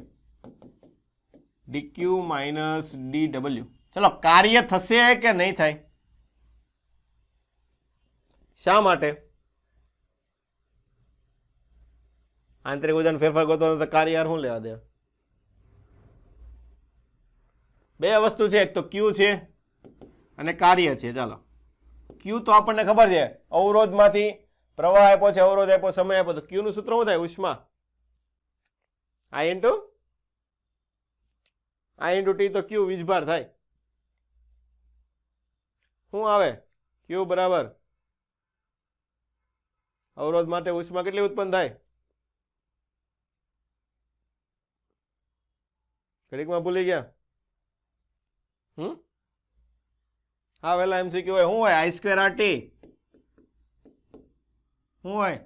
dq - dw. ચલો, કાર્ય થશે કે નહીં થાય? શા માટે? આંતરિક ઉર્જાનો ફેરફાર ગોતવાનો તો કાર્ય શું લેવા દે? બે વસ્તુ છે, એક તો q છે અને કાર્ય છે. ચાલો, q તો આપણને ખબર છે, અવરોધમાંથી પ્રવાહ આપ્યો છે, અવરોધ આપ્યો, સમય આપ્યો. તો q નું સૂત્ર શું થાય? ઉષ્મા I into T. તો q વીજભાર થાય. શું આવે? q બરાબર અવરોધ માટે ઉષ્મા કેટલી ઉત્પન્ન થાય? ઘડીકમાં ભૂલી ગયા? હા, વેલા એમસીક્યુ હોય. શું હોય? I2RT. શું હોય?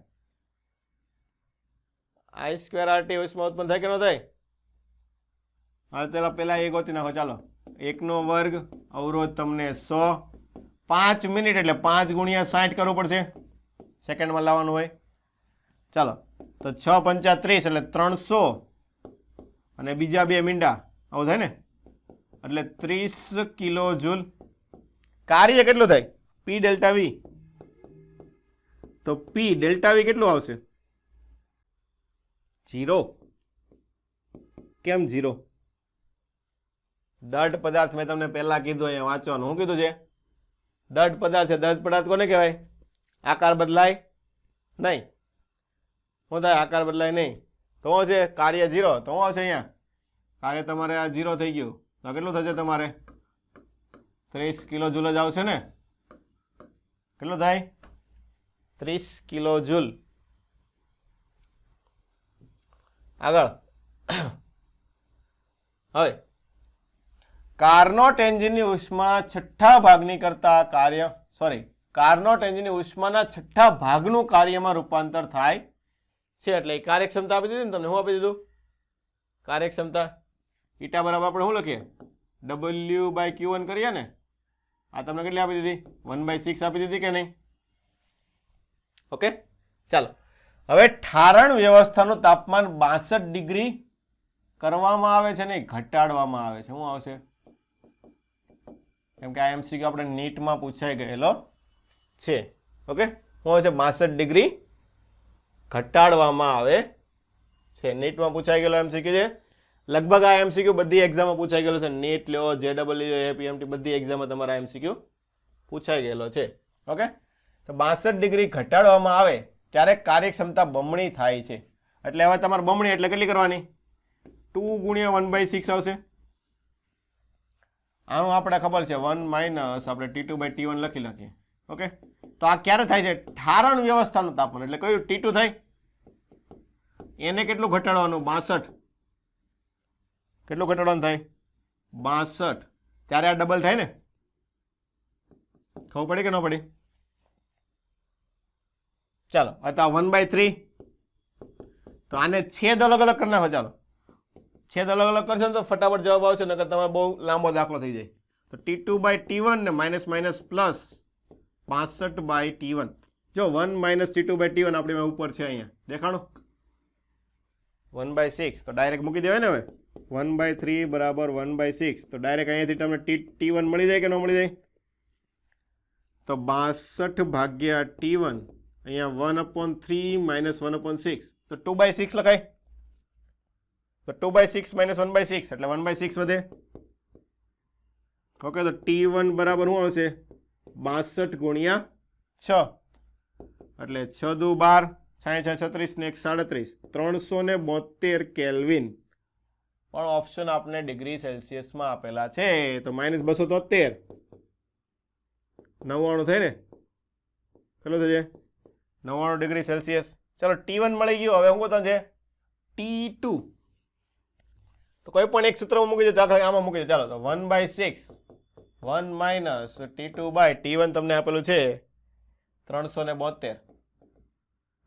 I2RT ઉષ્મા ઉત્પન્ન થાય કે ન થાય? હા, પેલા એ ગોતી નાખો. ચાલો, 1 નો વર્ગ અવરોધ તમને 100, 5 મિનિટ એટલે 5 × 60 કરવું પડશે. સેકન્ડમાં લાવવાનું હોય. ચાલો, તો 6 × 5 = 30 એટલે 300 અને બીજા બે મીંડા, આવું થાય ને, એટલે 30 કિલો જૂલ. કાર્ય કેટલું થાય? P delta V. તો પી ડેલ્ટા વી કેટલું આવશે? 0. કેમ 0? દઢ પદાર્થ મેં તમને પહેલા કીધું, અહીંયા વાંચવાનું. શું કીધું છે? દઢ પદાર્થ છે. દઢ પદાર્થ કોને કહેવાય? આકાર બદલાય નહીં. શું થાય? આકાર બદલાય નહીં. તો શું છે? કાર્ય 0. તો શું હશે અહીંયા? કાર્ય તમારે આ 0 થઈ ગયું. તો કેટલું થશે તમારે? 30 કિલો જૂલ જ આવશે ને? કેટલું થાય? 30 કિલો જૂલ. આગળ હવે કાર્નોટ એન્જિનની ઉષ્મા છઠ્ઠા ભાગની કરતા કાર્ય કાર્નોટ એન્જિનની ઉષ્માના છઠ્ઠા ભાગનું કાર્યમાં રૂપાંતર થાય છે. એટલે કાર્યક્ષમતા આપી દીધી ને તમને. શું આપી દીધું? કાર્યક્ષમતા. ઈટા બરાબર આપણે શું લખીએ? W/Q1 કરીએ ને. આ તમને કેટલી આપી દીધી? 1/6 આપી દીધી કે નહીં? ઓકે, ચાલો. હવે ઠારણ વ્યવસ્થાનું તાપમાન 62 ડિગ્રી કરવામાં આવે છે ને ઘટાડવામાં આવે છે. શું આવશે? કેમ કે આ એમસીક્યુ આપણે નીટમાં પૂછાઈ ગયેલો છે. ઓકે, શું આવશે? 62 ડિગ્રી ઘટાડવામાં આવે છે. નીટમાં પૂછાઈ ગયેલો એમસીક્યુ છે. લગભગ આ એમસીક્યુ બધી એક્ઝામમાં પૂછાઈ ગયેલો છે. નીટ લ્યો, JEE, APMT બધી એક્ઝામમાં તમારા એમસીક્યુ પૂછાઈ ગયેલો છે. ઓકે, તો 62 ડિગ્રી ઘટાડવામાં આવે ત્યારે કાર્યક્ષમતા બમણી થાય છે. એટલે હવે તમારે બમણી એટલે કેટલી કરવાની? 2 ગુણ્યા 1/6 આવશે. આનું આપણે ખબર છે 1 માઇનસ આપણે T2/T1 લખી નાખીએ. ઓકે, તો આ ક્યારે થાય છે? ઠારણ વ્યવસ્થાનું તાપમાન. એટલે કયું? T2 થાય. એને કેટલું ઘટાડવાનું? 62. કેટલું ઘટાડવાનું થાય? 62. ત્યારે આ ડબલ થાય ને? ખબર પડી કે ન પડી? ચાલો, આ 1/3. તો આને છેદ અલગ અલગ કરી નાખો. ચાલો, છેદ અલગ અલગ કરશે ને તો ફટાફટ જવાબ આવશે, નકર તમારે બહુ લાંબો દાખલો થઈ જાય. તો T2/T1 ને માઇનસ માઇનસ પ્લસ 65/T1. જો 1 માઇનસ T2/T1 આપણી ઉપર છે, અહીંયા દેખાણું 1/6. તો ડાયરેક્ટ મૂકી દેવાય ને. હવે 1/3 બરાબર 1/6. તો ડાયરેક્ટ અહીંયાથી તમને T1 મળી જાય કે ન મળી જાય? તો 62 ભાગ્યા T1, અહીંયા 1/3 માઇનસ 1/6. તો 2/6 લખાય. તો 2/6 માઇનસ 1/6 એટલે 1/6 વધે. ઓકે, તો T1 બરાબર શું આવશે? 62 ગુણ્યા 6 એટલે 6 દુ 12, 6 36 ને 1 37, 372 કેલ્વિન. પણ ઓપ્શન આપણે ડિગ્રી સેલ્સિયસમાં આપેલા છે. તો -273, 99 થાય ને? કેટલું થશે? 99 ડિગ્રી સેલ્સિયસ. ચલો, T1 મળી ગયું. હવે શું છે? T2. તો કોઈ પણ એક સૂત્રમાં મૂકી દો. દાખલા આમાં મૂકી દો. ચાલો, તો 1/6 1 માઇનસ T2/T1 તમને આપેલું છે 372.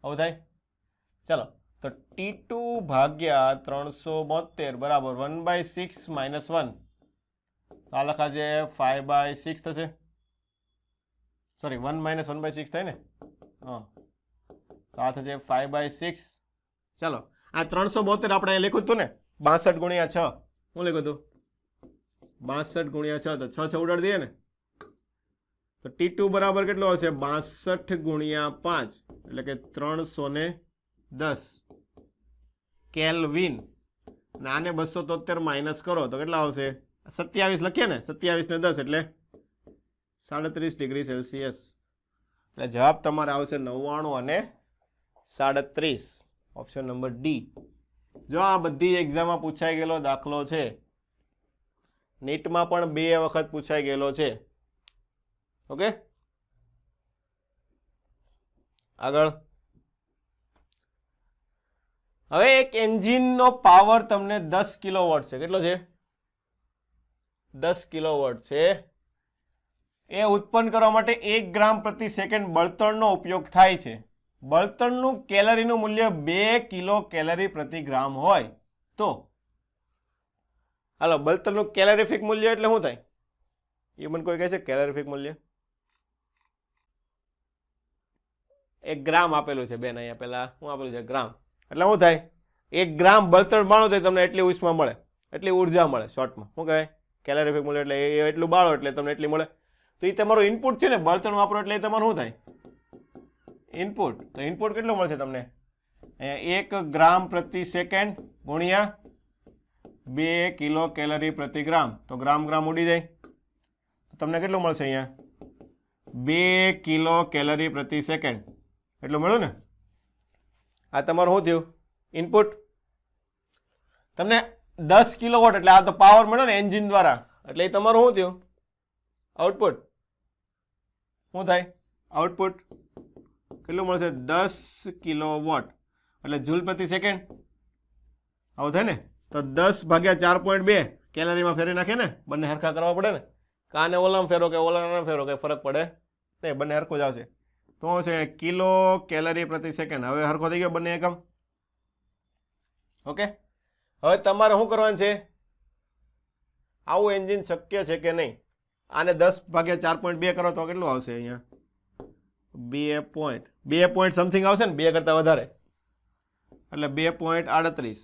આવું થાય. ચાલો, તો T2 ભાગ્યા 372 બરાબર 1/6 માઇનસ 1. આ લખા છે 5/6 થશે. સોરી, 1 માઇનસ 1/6 થાય ને? હા, તો આ થશે 5/6. ચાલો, આ 372 આપણે અહીં લખ્યું હતું ને 62 ગુણ્યા 6. શું લખ્યું હતું? 62 ગુણ્યા 6. તો 6 ઉડાડી દઈએ ને. તો T2 બરાબર કેટલો હશે? 62 ગુણ્યા 5 એટલે કે 310 કેલ્વિન. અને આને 273 માઇનસ કરો તો કેટલા આવશે? 27 લખીએ ને. 27 ને 10 એટલે 37 ડિગ્રી સેલ્સિયસ. એટલે જવાબ તમારે આવશે 99 અને 37. Option number D. જો આ બધી એક્ઝામમાં પૂછાઈ ગયેલો દાખલો છે. નીટમાં પણ 2 વખત પૂછાઈ ગયેલો છે. ઓકે, આગળ. હવે એક એન્જિનનો પાવર તમને 10 કિલોવોટ છે. કેટલો છે? 10 કિલોવોટ છે. એ ઉત્પન્ન કરવા માટે 1 ગ્રામ પ્રતિ સેકન્ડ બળતણનો ઉપયોગ થાય છે. બળતણનું કેલરીનું મૂલ્ય 2 કિલો કેલરી પ્રતિ ગ્રામ હોય તો હાલો, બળતણનું કેલરીફિક મૂલ્ય એટલે શું થાય? એ મને કોઈ કહે છે કેલરીફિક મૂલ્ય? 1 ગ્રામ આપેલું છે બેન. અહીંયા પેલા શું આપેલું છે? ગ્રામ. એટલે શું થાય? 1 ગ્રામ બળતણ બાળો તો તમને એટલી ઉષ્મા મળે, એટલી ઉર્જા મળે. શોર્ટમાં શું કહેવાય? કેલેરિફિક મૂલ્ય એટલે એ એટલું બાળો એટલે તમને એટલી મળે. તો એ તમારો ઇનપુટ છે ને, બળતણ વાપરો એટલે એ તમારું શું થાય? ઇનપુટ. તો ઇનપુટ કેટલું મળશે તમને? અહીંયા 1 ગ્રામ પ્રતિ સેકન્ડ ગુણ્યા 2 કિલો કેલરી પ્રતિ ગ્રામ. તો ગ્રામ ગ્રામ ઉડી જાય તો તમને કેટલું મળશે? અહીંયા 2 કિલો કેલરી પ્રતિ સેકન્ડ એટલું મળ્યું ને. આ તમારું શું થયું? ઇનપુટ. તમને 10 કિલોવોટ એટલે આ તો પાવર મળ્યો ને એન્જિન દ્વારા, એટલે એ તમારું શું થયું? આઉટપુટ. શું થાય? આઉટપુટ કેટલું મળશે? 10 કિલોવોટ એટલે જૂલ પ્રતિ સેકન્ડ આવું થાય ને. તો 10 ભાગ્યા 4.2 કેલરીમાં ફેરવી નાખે ને, બંને હરખા કરવા પડે ને. કાને ઓલામાં ફેરો કે ઓલામાં ફેરો કે ફરક પડે નહીં, બંને હરખું જ આવશે. તો છે કિલો કેલરી પ્રતિ સેકન્ડ. હવે હરખો થઈ ગયો બંને એકમ. ઓકે, હવે તમારે શું કરવાનું છે? આવું એન્જિન શક્ય છે કે નહીં? આને 10 ભાગ્યા 4.2 કરો તો કેટલું આવશે? અહીંયા 2 પોઈન્ટ સમથિંગ આવશે ને, 2 કરતાં વધારે એટલે 2.38.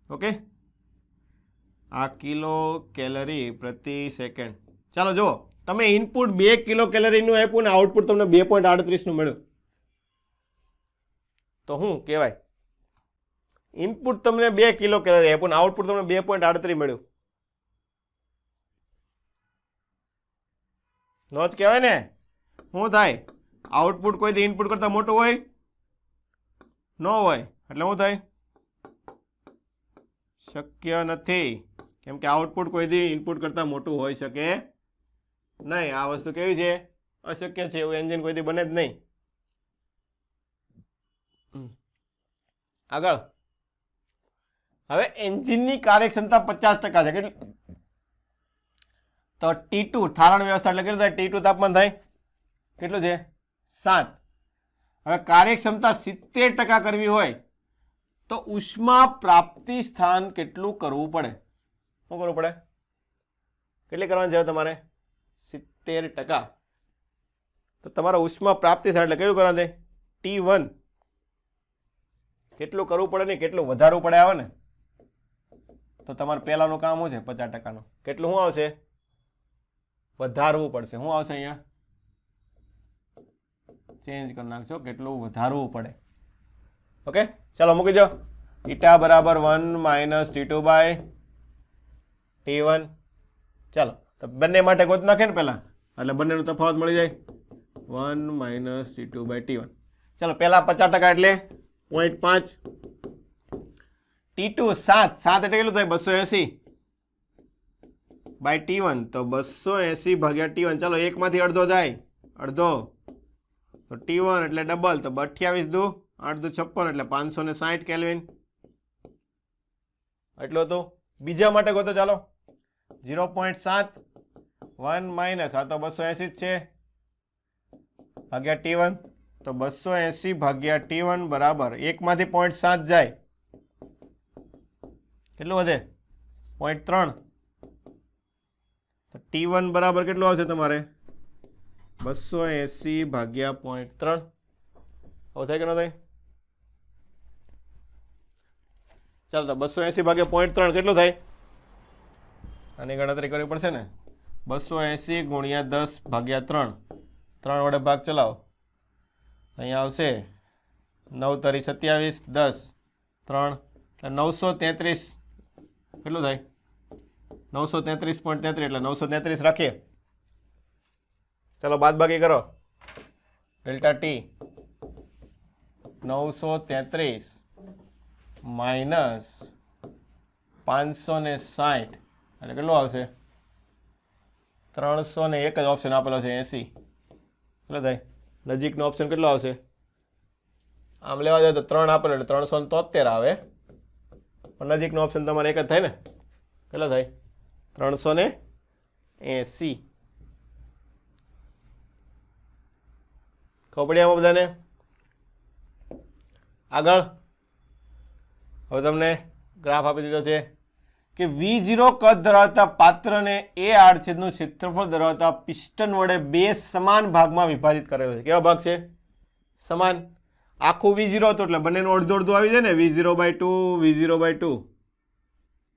ઓકે, આ કિલો કેલરી પ્રતિ સેકન્ડ. ચાલો જુઓ, તમે ઇનપુટ 2 કિલો કેલરીનું આપ્યું ને આઉટપુટ તમને 2.38નું મળ્યું, તો શું કહેવાય? ઇનપુટ તમને 2 કિલો કેલરી આપ્યું ને આઉટપુટ તમને 2.38 મળ્યું. નો જ કહેવાય ને. શું થાય? આઉટપુટ કોઈ દી ઇનપુટ કરતાં મોટું હોય? ન હોય. એટલે શું થાય? શક્ય નથી, કેમ કે આઉટપુટ કોઈ દી ઇનપુટ કરતાં મોટું હોઈ શકે નહીં. આ વસ્તુ કેવી છે? અશક્ય છે. એવું એન્જિન કોઈ દી બને જ નહીં. આગળ, હવે એન્જિનની કાર્યક્ષમતા 50% છે. કેટલી? તો T2 ઠારણ વ્યવસ્થા એટલે કેટલું થાય? T2 તાપમાન થાય કેટલું છે? 7. હવે કાર્યક્ષમતા 70% કરવી હોય તો ઉષ્મા પ્રાપ્તિ સ્થાન કેટલું કરવું પડે? શું કરવું પડે? કેટલી કરવાની છે તમારે? 70%. તો તમારા ઉષ્મા પ્રાપ્તિ સ્થાન એટલે કેટલું કરવાનું છે? T1. કેટલું કરવું પડે ને કેટલું વધારવું પડે આવે ને. તો તમારે પહેલાનું કામ શું છે? 50%નું. કેટલું શું આવશે? વધારવું પડશે. શું આવશે? અહીંયા ચેન્જ કરી નાખશો, કેટલું વધારવું પડે. ઓકે, ચાલો મૂકી દો. ઈટા બરાબર 1 માઇનસ T2 બાય T1. ચાલો તો બંને માટે ગોત નાખે ને પહેલા, એટલે બંનેનો તફાવત મળી જાય. 1 માઇનસ T2 બાય T1. ચાલો પહેલા 50% એટલે 0.5. T2 7 એટલે કેટલું થાય? 280 બાય T1. તો 280 ભાગ્યા T1. ચાલો એકમાંથી અડધો જાય, અડધો. તો T1 એટલે ડબલ, તો 28 દુ 8 દુ 56 એટલે 560 કેલ્વિન. એટલું હતું. બીજા માટે ગોતો. ચાલો 0.7 1 માઇનસ આ તો 280 જ છે ભાગ્યા T1. તો 280 ભાગ્યા T1 બરાબર એકમાંથી 0.7 જાય કેટલું વધે? 0.3. તો T1 બરાબર કેટલું આવશે તમારે? 280 ભાગ્યા 0.3. હવે થાય કે ન થાય? ચાલો તો 280 ભાગ્યા 0.3 કેટલું થાય? આની ગણતરી કરવી પડશે ને. 280 ગુણ્યા 10 ભાગ્યા 3. 3 વડે ભાગ ચલાવો. અહીંયા આવશે 9 તરી 27, 10 3 એટલે 933. કેટલું થાય? 933.33 એટલે 933 રાખીએ. ચાલો બાદ બાકી કરો. ડેલ્ટા ટી 933 માઇનસ 560 એટલે કેટલું આવશે? 301 જ ઓપ્શન આપેલો છે 80. કેટલો થાય? નજીકનો ઓપ્શન કેટલો આવશે? આમ લેવા જાય તો 3 આપેલો એટલે 373 આવે, પણ નજીકનો ઓપ્શન તમારે એક જ થાય ને. કેટલો થાય? 380. ખબર પડી આમાં બધાને? આગળ હવે તમને ગ્રાફ આપી દીધો છે કે V0 કદ ધરાવતા પાત્રને એ આડછેદનું ક્ષેત્રફળ ધરાવતા પિસ્ટન વડે 2 સમાન ભાગમાં વિભાજિત કરેલો છે. કેવા ભાગ છે? સમાન. આખું V0 હતું એટલે બંનેનું અડધું અડધું આવી જાય ને, V0/2 V0/2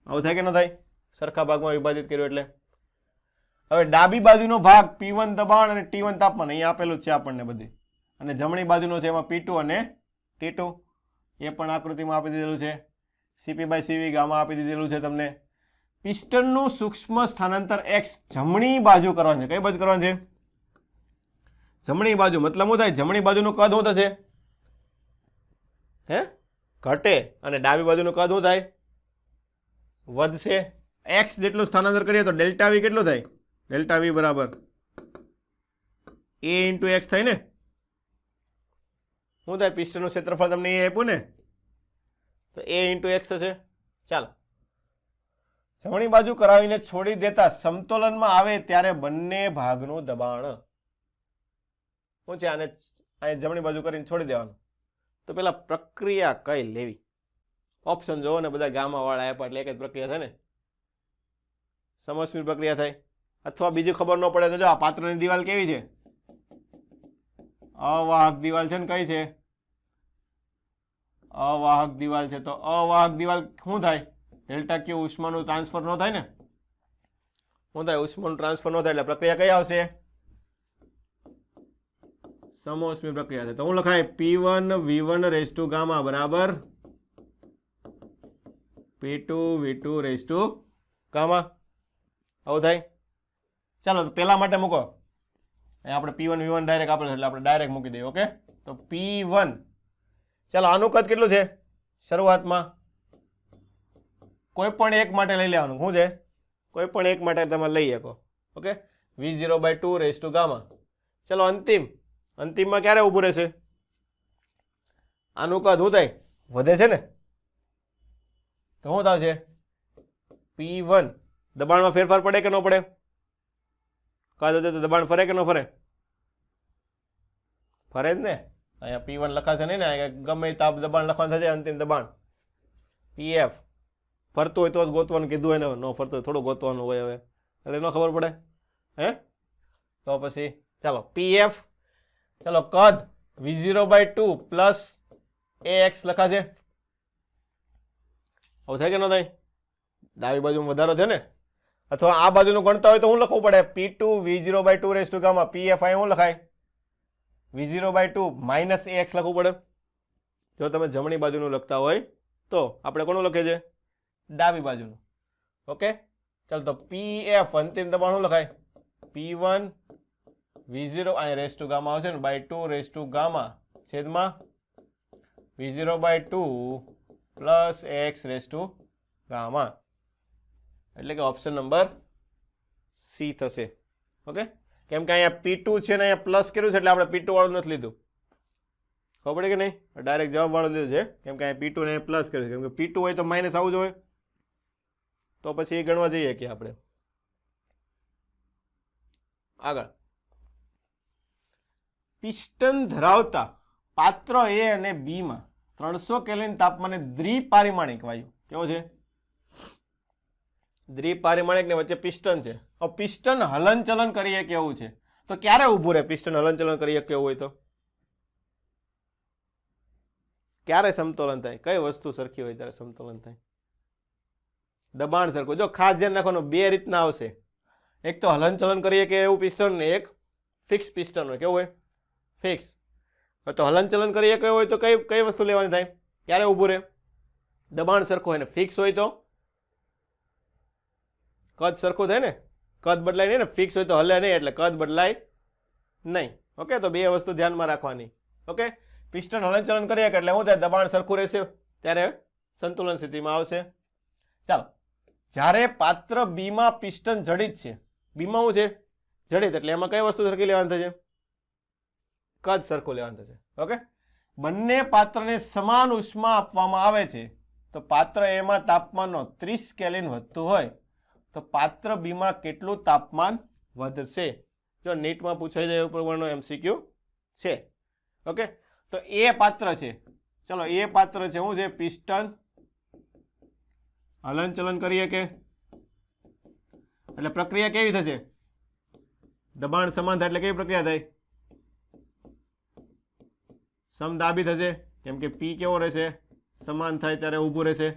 આવું થાય કે ન થાય? સરખા ભાગમાં વિભાજિત કર્યું એટલે. હવે ડાબી બાજુનો ભાગ P1 દબાણ અને T1 તાપમાન અહીંયા આપેલું છે આપણને બધી, અને જમણી બાજુનો છે એમાં P2 અને T2, એ પણ આકૃતિમાં આપી દીધેલું છે. Cp/Cv ગામા આપી દીધેલું છે તમને. પિસ્ટનનું સૂક્ષ્મ સ્થાનાંતર x જમણી બાજુ કરવાનું છે. કઈ બાજુ કરવાનું છે? જમણી બાજુ. મતલબ શું થાય? જમણી બાજુનું કદ શું થશે? હે? ઘટે. અને ડાબી બાજુનું કદ શું થાય? વધશે. x જેટલું સ્થાનાંતર કરીએ તો ડેલ્ટા વી કેટલું થાય? ડેલ્ટા વી બરાબર a ઇન્ટુ x થાય ને. શું થાય? પિસ્ટનનું ક્ષેત્રફળ તમને એ આપ્યું ને, તો a ઇન્ટુ x થશે. ચાલો, જમણી બાજુ કરાવીને છોડી દેતા સમતોલનમાં આવે ત્યારે બંને ભાગનું દબાણ શું છે? આને જમણી બાજુ કરીને છોડી દેવાનું. તો પેલા પ્રક્રિયા કઈ લેવી? ઓપ્શન જોવો ને, બધા ગામા વાળા આપ્યા એટલે એક જ પ્રક્રિયા થાય ને, સમશ્મિ પ્રક્રિયા થાય. અથવા બીજું ખબર ન પડે તો જો આ પાત્રની દિવાલ કેવી છે? અવાહક દિવાલ છે ને. કઈ છે? અવાહક દિવાલ છે. તો અવાહક દિવાલ શું થાય? ડેલ્ટા ક્યુ ઉષ્માનું ટ્રાન્સફર ન થાય ને. શું થાય? ઉષ્માનું ટ્રાન્સફર ન થાય એટલે પ્રક્રિયા કઈ આવશે? સમોષ્મી પ્રક્રિયા છે. તો હું લખાય P1 V1 rays to gamma બરાબર P2 V2 rays to gamma. આવું થાય. ચાલો, તો પેલા માટે મૂકો. આપણે P1 V1 ડાયરેક્ટ આપણે એટલે આપણે ડાયરેક્ટ મૂકી દઈએ. ઓકે, તો P1. ચાલો, આનું કદ કેટલું છે? શરૂઆતમાં કોઈ પણ એક માટે લઈ લેવાનું. શું છે? કોઈ પણ એક માટે તમે લઈ શકો. Okay, V0/2 raise to gamma. ચલો, અંતિમમાં ક્યારે ઊભું રહેશે? આનું કદ શું થાય? વધે છે ને. તો શું થશે? P1 દબાણમાં ફેરફાર પડે કે ન પડે? કદ વધે તો દબાણ ફરે કે ન ફરે? ફરે જ ને. અહીંયા P1 લખાશે નહીં ને, ગમે તાપ દબાણ લખવાનું થશે. અંતિમ દબાણ PF ફરતું હોય તો જ ગોતવાનું કીધું હોય ને, ન ફરતું હોય થોડું ગોતવાનું હોય. હવે એટલે ન ખબર પડે હે? તો પછી ચાલો PF. ચાલો, કદ V0/2 પ્લસ AX લખાશે. આવું થાય કે ન થાય? ડાબી બાજુમાં વધારો છે ને. અથવા આ બાજુનું ગણતા હોય તો શું લખવું પડે? P2 V0/2 raise to gamma. PF અહીં શું લખાય? V0/2 માઇનસ AX લખવું પડે. જો તમે જમણી બાજુનું લખતા હોય તો. આપણે કોનું લખીએ છીએ? ડાબી બાજુનું. ઓકે, ચાલો, તો PF અંતિમ દબાણ શું લખાય? P1 V0 અહીં રેઝ ટુ ગામા આવશે ને બાય 2 રેઝ ટુ ગામા છેદમાં V0/2 plus AX raise to gamma. એટલે કે ઓપ્શન નંબર સી થશે. ઓકે, કેમ કે અહીંયા P2 છે ને અહીંયા પ્લસ કર્યું છે એટલે આપણે P2 વાળું નથી લીધું. ખબર પડે કે નહીં? ડાયરેક્ટ જવાબ વાળું લીધું છે કેમ કે અહીંયા P2 ને પ્લસ કર્યું છે. કેમ કે P2 હોય તો માઇનસ આવું જોઈએ. તો પછી એ ગણવા જઈએ કે આપણે આગળ. પિસ્ટન ધરાવતા પાત્ર A અને B માં 300 કેલ્વિન તાપમાને દ્વિપારિમાણિક વાયુ કેવો છે? દ્વિપારિમાણિક ને વચ્ચે પિસ્ટન છે. હવે પિસ્ટન હલનચલન કરીએ કેવું છે? તો ક્યારે ઊભું રહે પિસ્ટન હલનચલન કરીએ કેવું હોય તો? ક્યારે સમતોલન થાય? કઈ વસ્તુ સરખી હોય ત્યારે સમતોલન થાય? દબાણ સરખું. જો ખાસ ધ્યાન રાખવાનું, બે રીતના આવશે. એક તો હલનચલન કરીએ કે એવું પિસ્ટન ને એક ફિક્સ પિસ્ટન હોય. કેવું હોય? ફિક્સ. તો હલનચલન કરીએ કેવું હોય તો કઈ વસ્તુ લેવાની થાય? ક્યારે ઊભું રહે? દબાણ સરખું હોય ને. ફિક્સ હોય તો કદ સરખું થાય ને, કદ બદલાય નહીં ને. ફિક્સ હોય તો હલે નહીં એટલે કદ બદલાય નહીં. ઓકે, તો બે વસ્તુ ધ્યાનમાં રાખવાની. ઓકે, પિસ્ટન હલનચલન કરીએ એટલે શું થાય? દબાણ સરખું રહેશે ત્યારે સંતુલન સ્થિતિમાં આવશે. ચાલો, જ્યારે પાત્ર બી માં પિસ્ટન જડિત છે, બીમાં શું છે? જડિત, એટલે એમાં કઈ વસ્તુ સરખી લેવાની થશે? કદ સરખું લેવાનું થશે. ઓકે, બંને પાત્રને સમાન ઉષ્મા આપવામાં આવે છે તો પાત્ર એમાં તાપમાનનો 30 કેલ્વિન વધતું હોય તો પાત્ર બી માં કેટલું તાપમાન વધશે? જો નીટમાં પૂછાઈ જાય એ પ્રમાણનો MCQ છે. ઓકે, તો એ પાત્ર છે. ચલો, એ પાત્ર છે શું છે? પિસ્ટન હલનચલન કરીએ કે એટલે પ્રક્રિયા કેવી થશે? દબાણ સમાન થાય એટલે કેવી પ્રક્રિયા થાય? સમદાબી થશે, કેમ કે પી કેવો રહેશે, સમાન થાય ત્યારે ઊભું રહેશે.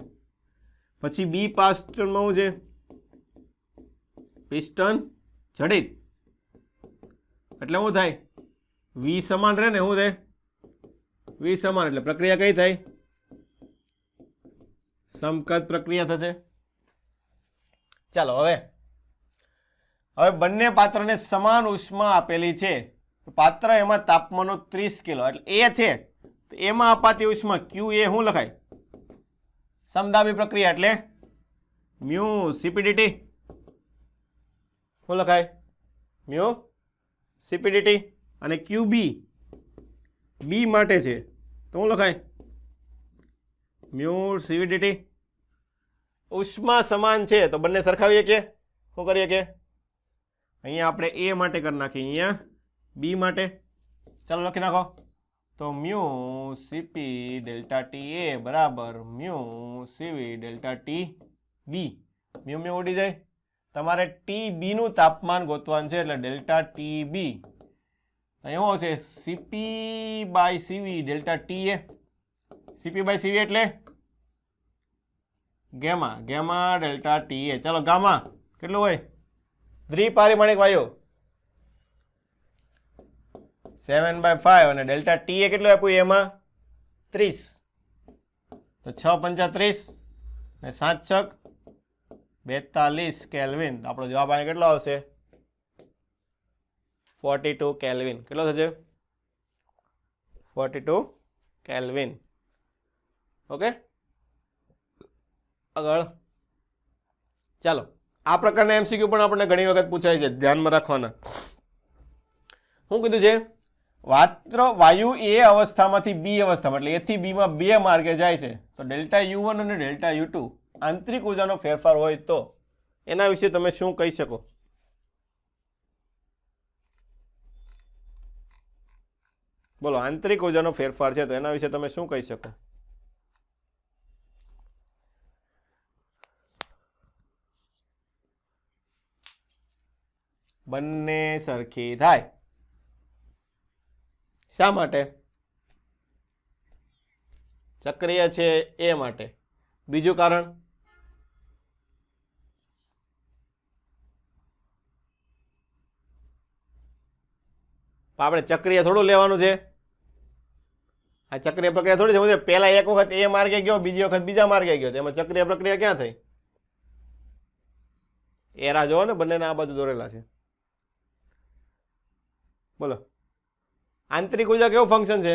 પછી બી પાસ્ટનમાં શું છે, પિસ્ટન જડિત, એટલે શું થાય, વી સમાન રહે ને, શું થાય, વી સમાન, એટલે પ્રક્રિયા કઈ થાય, સમકદ પ્રક્રિયા થશે. ચાલો હવે બંને પાત્રને સમાન ઉષ્મા આપેલી છે. પાત્ર એમાં તાપમાનો 30 કિલો, એટલે એ છે તો એમાં અપાતી ઉષ્મા ક્યુ એ શું લખાય, સમદાબી પ્રક્રિયા એટલે મ્યુ સીપીડીટી, શું લખાય, મ્યુ સીપીડીટી. અને ક્યુ બી માટે છે તો શું લખાય, મ્યુ સીવીડીટી. ઉષ્મા સમાન છે તો બંને સરખાવીએ કે શું કરીએ કે અહીંયા આપણે એ માટે કરી નાખીએ, અહીંયા બી માટે. ચાલો લખી નાખો, તો મ્યુ સીપી ડેલ્ટા ટી એ બરાબર મ્યુ સીવી ડેલ્ટા ટી બી. મ્યુ ઉડી જાય. તમારે ટી બી નું તાપમાન ગોતવાનું છે, એટલે ડેલ્ટા ટી બી એવું આવશે CP by CV delta T એ. સીપી બાય સીવી એટલે ગેમા ડેલ્ટા ટી એ. ચાલો ગામા કેટલું હોય, દ્વિપારિમાણિક વાયુ 7/5 અને ડેલ્ટા ટી એ કેટલું આપ્યું એમાં 30, તો 6 × 5 30 ને 7 × 42 કેલ્વિન. આપણો જવાબ અહીંયા કેટલો આવશે, 42 કેલ્વિન. કેટલો થશે, 42 કેલ્વિન. ઓકે, આગળ ચાલો. આ પ્રકારના એમસીક્યુ પણ આપણને ઘણી વખત પૂછાય છે, ધ્યાનમાં રાખવાના. શું કીધું છે, વાયુ એ અવસ્થામાંથી બી અવસ્થામાં, એટલે એ થી બી માં 2 માર્ગે જાય છે, તો ડેલ્ટા U1 અને ડેલ્ટા U2 આંતરિક ઉર્જાનો ફેરફાર હોય તો એના વિશે તમે શું કહી શકો, બોલો. આંતરિક ઉર્જાનો ફેરફાર છે તો એના વિશે તમે શું કહી શકો, બંને સરખી થાય. શા માટે, ચક્રીય છે એ માટે. બીજું કારણ, આપણે ચક્રીય થોડું લેવાનું છે, આ ચક્રીય પ્રક્રિયા થોડી છે. પહેલા એક વખત એ માર્ગે ગયો, બીજી વખત બીજા માર્ગે ગયો, એમાં ચક્રીય પ્રક્રિયા ક્યાં થઈ, એરા જોવો ને, બંનેના આ બાજુ દોરેલા છે. બોલો, આંતરિક ઉર્જા કેવું ફંક્શન છે,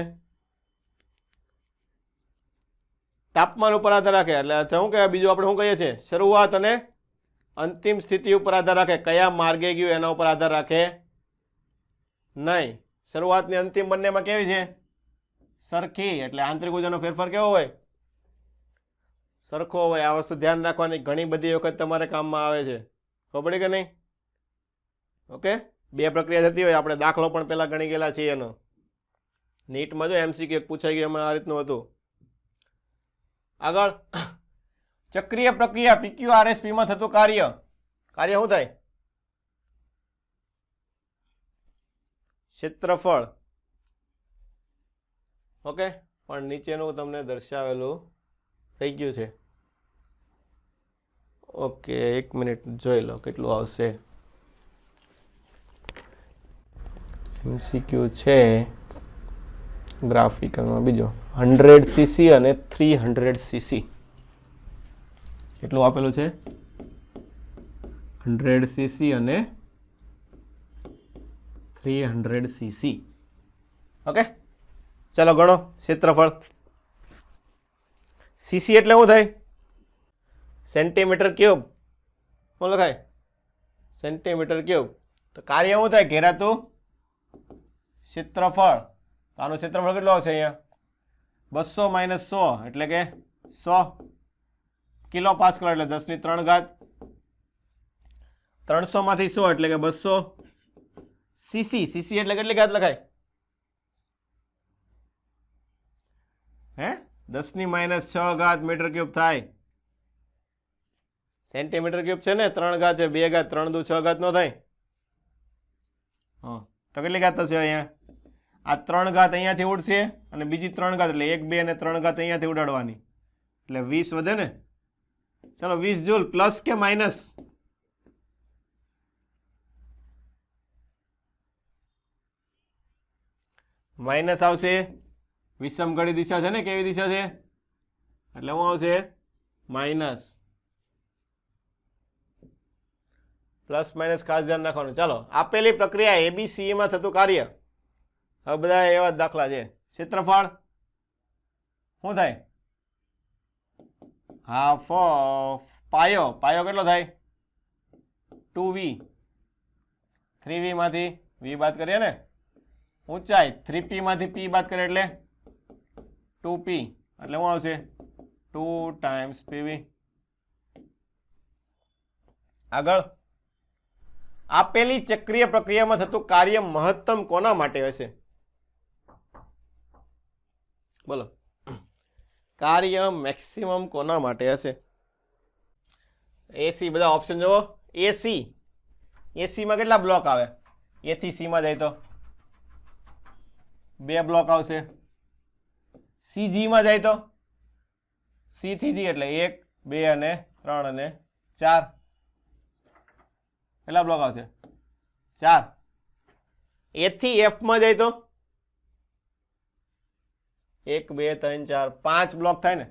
તાપમાન ઉપર આધાર રાખે. એટલે શું કહેવાય, બીજું આપણે શું કહીએ છીએ, શરૂઆત અને અંતિમ સ્થિતિ ઉપર આધાર રાખે, કયા માર્ગે ગયું એના ઉપર આધાર રાખે નહીં. શરૂઆત ને અંતિમ બંનેમાં કેવી છે, સરખી. એટલે આંતરિક ઉર્જાનો ફેરફાર કેવો હોય, સરખો હોય. આ વસ્તુ ધ્યાન રાખવાની, ઘણી બધી વખત તમારે કામમાં આવે છે, ખબર પડી કે નહીં. ઓકે, 2 પ્રક્રિયા થતી હોય, આપણે દાખલો પણ પહેલા ગણી ગયેલા છીએ એનો. નીટમાં જો એમસીક્યુ પૂછાઈ ગયું, એમાં આ રીતનું હતું. આગળ, ચક્રીય પ્રક્રિયા PQRSP માં થતું કાર્ય શું થાય, ક્ષેત્રફળ. ઓકે, પણ નીચેનું તમને દર્શાવેલું થઈ ગયું છે. ઓકે, 1 મિનિટ જોઈ લો કેટલું આવશે. એમસીક્યુ છે ગ્રાફિકલમાં બીજો 100 cc અને 300 cc. કેટલું આપેલું છે, 100 cc અને 300 cc. ઓકે, ચાલો ગણો ક્ષેત્રફળ. cc એટલે શું થાય, સેન્ટીમીટર ક્યુબ. શું લખાય, સેન્ટીમીટર ક્યુબ. તો કાર્ય શું થાય, ઘેરાતું ક્ષેત્રફળ. તો આનું ક્ષેત્રફળ કેટલું આવશે, અહીંયા 200 - 100 એટલે કે 100 કિલો પાસ્કલ, એટલે 10⁻³ 300 માંથી 100 એટલે કે 200 cc. cc એટલે કેટલી ઘાત લખાય, 10⁻⁶ મીટર ક્યુબ થાય. સેન્ટીમીટર ક્યુબ છે ને, 3 ઘાત છે, 2 ઘાત, 3 × 2 = 6 ઘાત નો થાય. તો કેટલી ઘાત થશે અહીંયા, આ 3 ઘાત અહીંયાથી ઉડશે અને બીજી 3 ઘાત એટલે 1 2 અને 3 ઘાત અહીંયાથી ઉડાડવાની એટલે 20 વધે ને. ચલો 20 જૂલ પ્લસ કે માઇનસ? માઇનસ આવશે. વિષમઘડી દિશા છે ને, કેવી દિશા છે એટલે શું આવશે? માઇનસ. પ્લસ માઇનસ ખાસ ધ્યાન રાખવાનું. ચાલો આપેલી પ્રક્રિયા એબીસી માં થતું કાર્ય. હવે બધા એવા દાખલા છે. ક્ષેત્રફળ શું થાય? હાફ ઓફ પાયો. પાયો કેટલો થાય? 2v. 3v માંથી v બાદ કરીએ ને. ઊંચાઈ 3p માંથી p બાદ કરીએ એટલે 2p એટલે શું આવશે? 2 ટાઈમ્સ pv. આગળ આપેલી ચક્રીય પ્રક્રિયામાં થતું કાર્ય મહત્તમ કોના માટે હશે? બોલો, કાર્ય મેક્સિમમ કોના માટે હશે? એસી, બધા ઓપ્શન જુઓ. એસી, એસી માં કેટલા બ્લોક આવે? એ થી સી માં જાય તો 2 બ્લોક આવશે. સીજી માં જાય તો સી થી જી એટલે 1 2 અને 3 અને 4. કેટલા બ્લોક આવશે? 4. એ થી એફ માં જાય તો 1 2 3 4 5 બ્લોક થાય ને.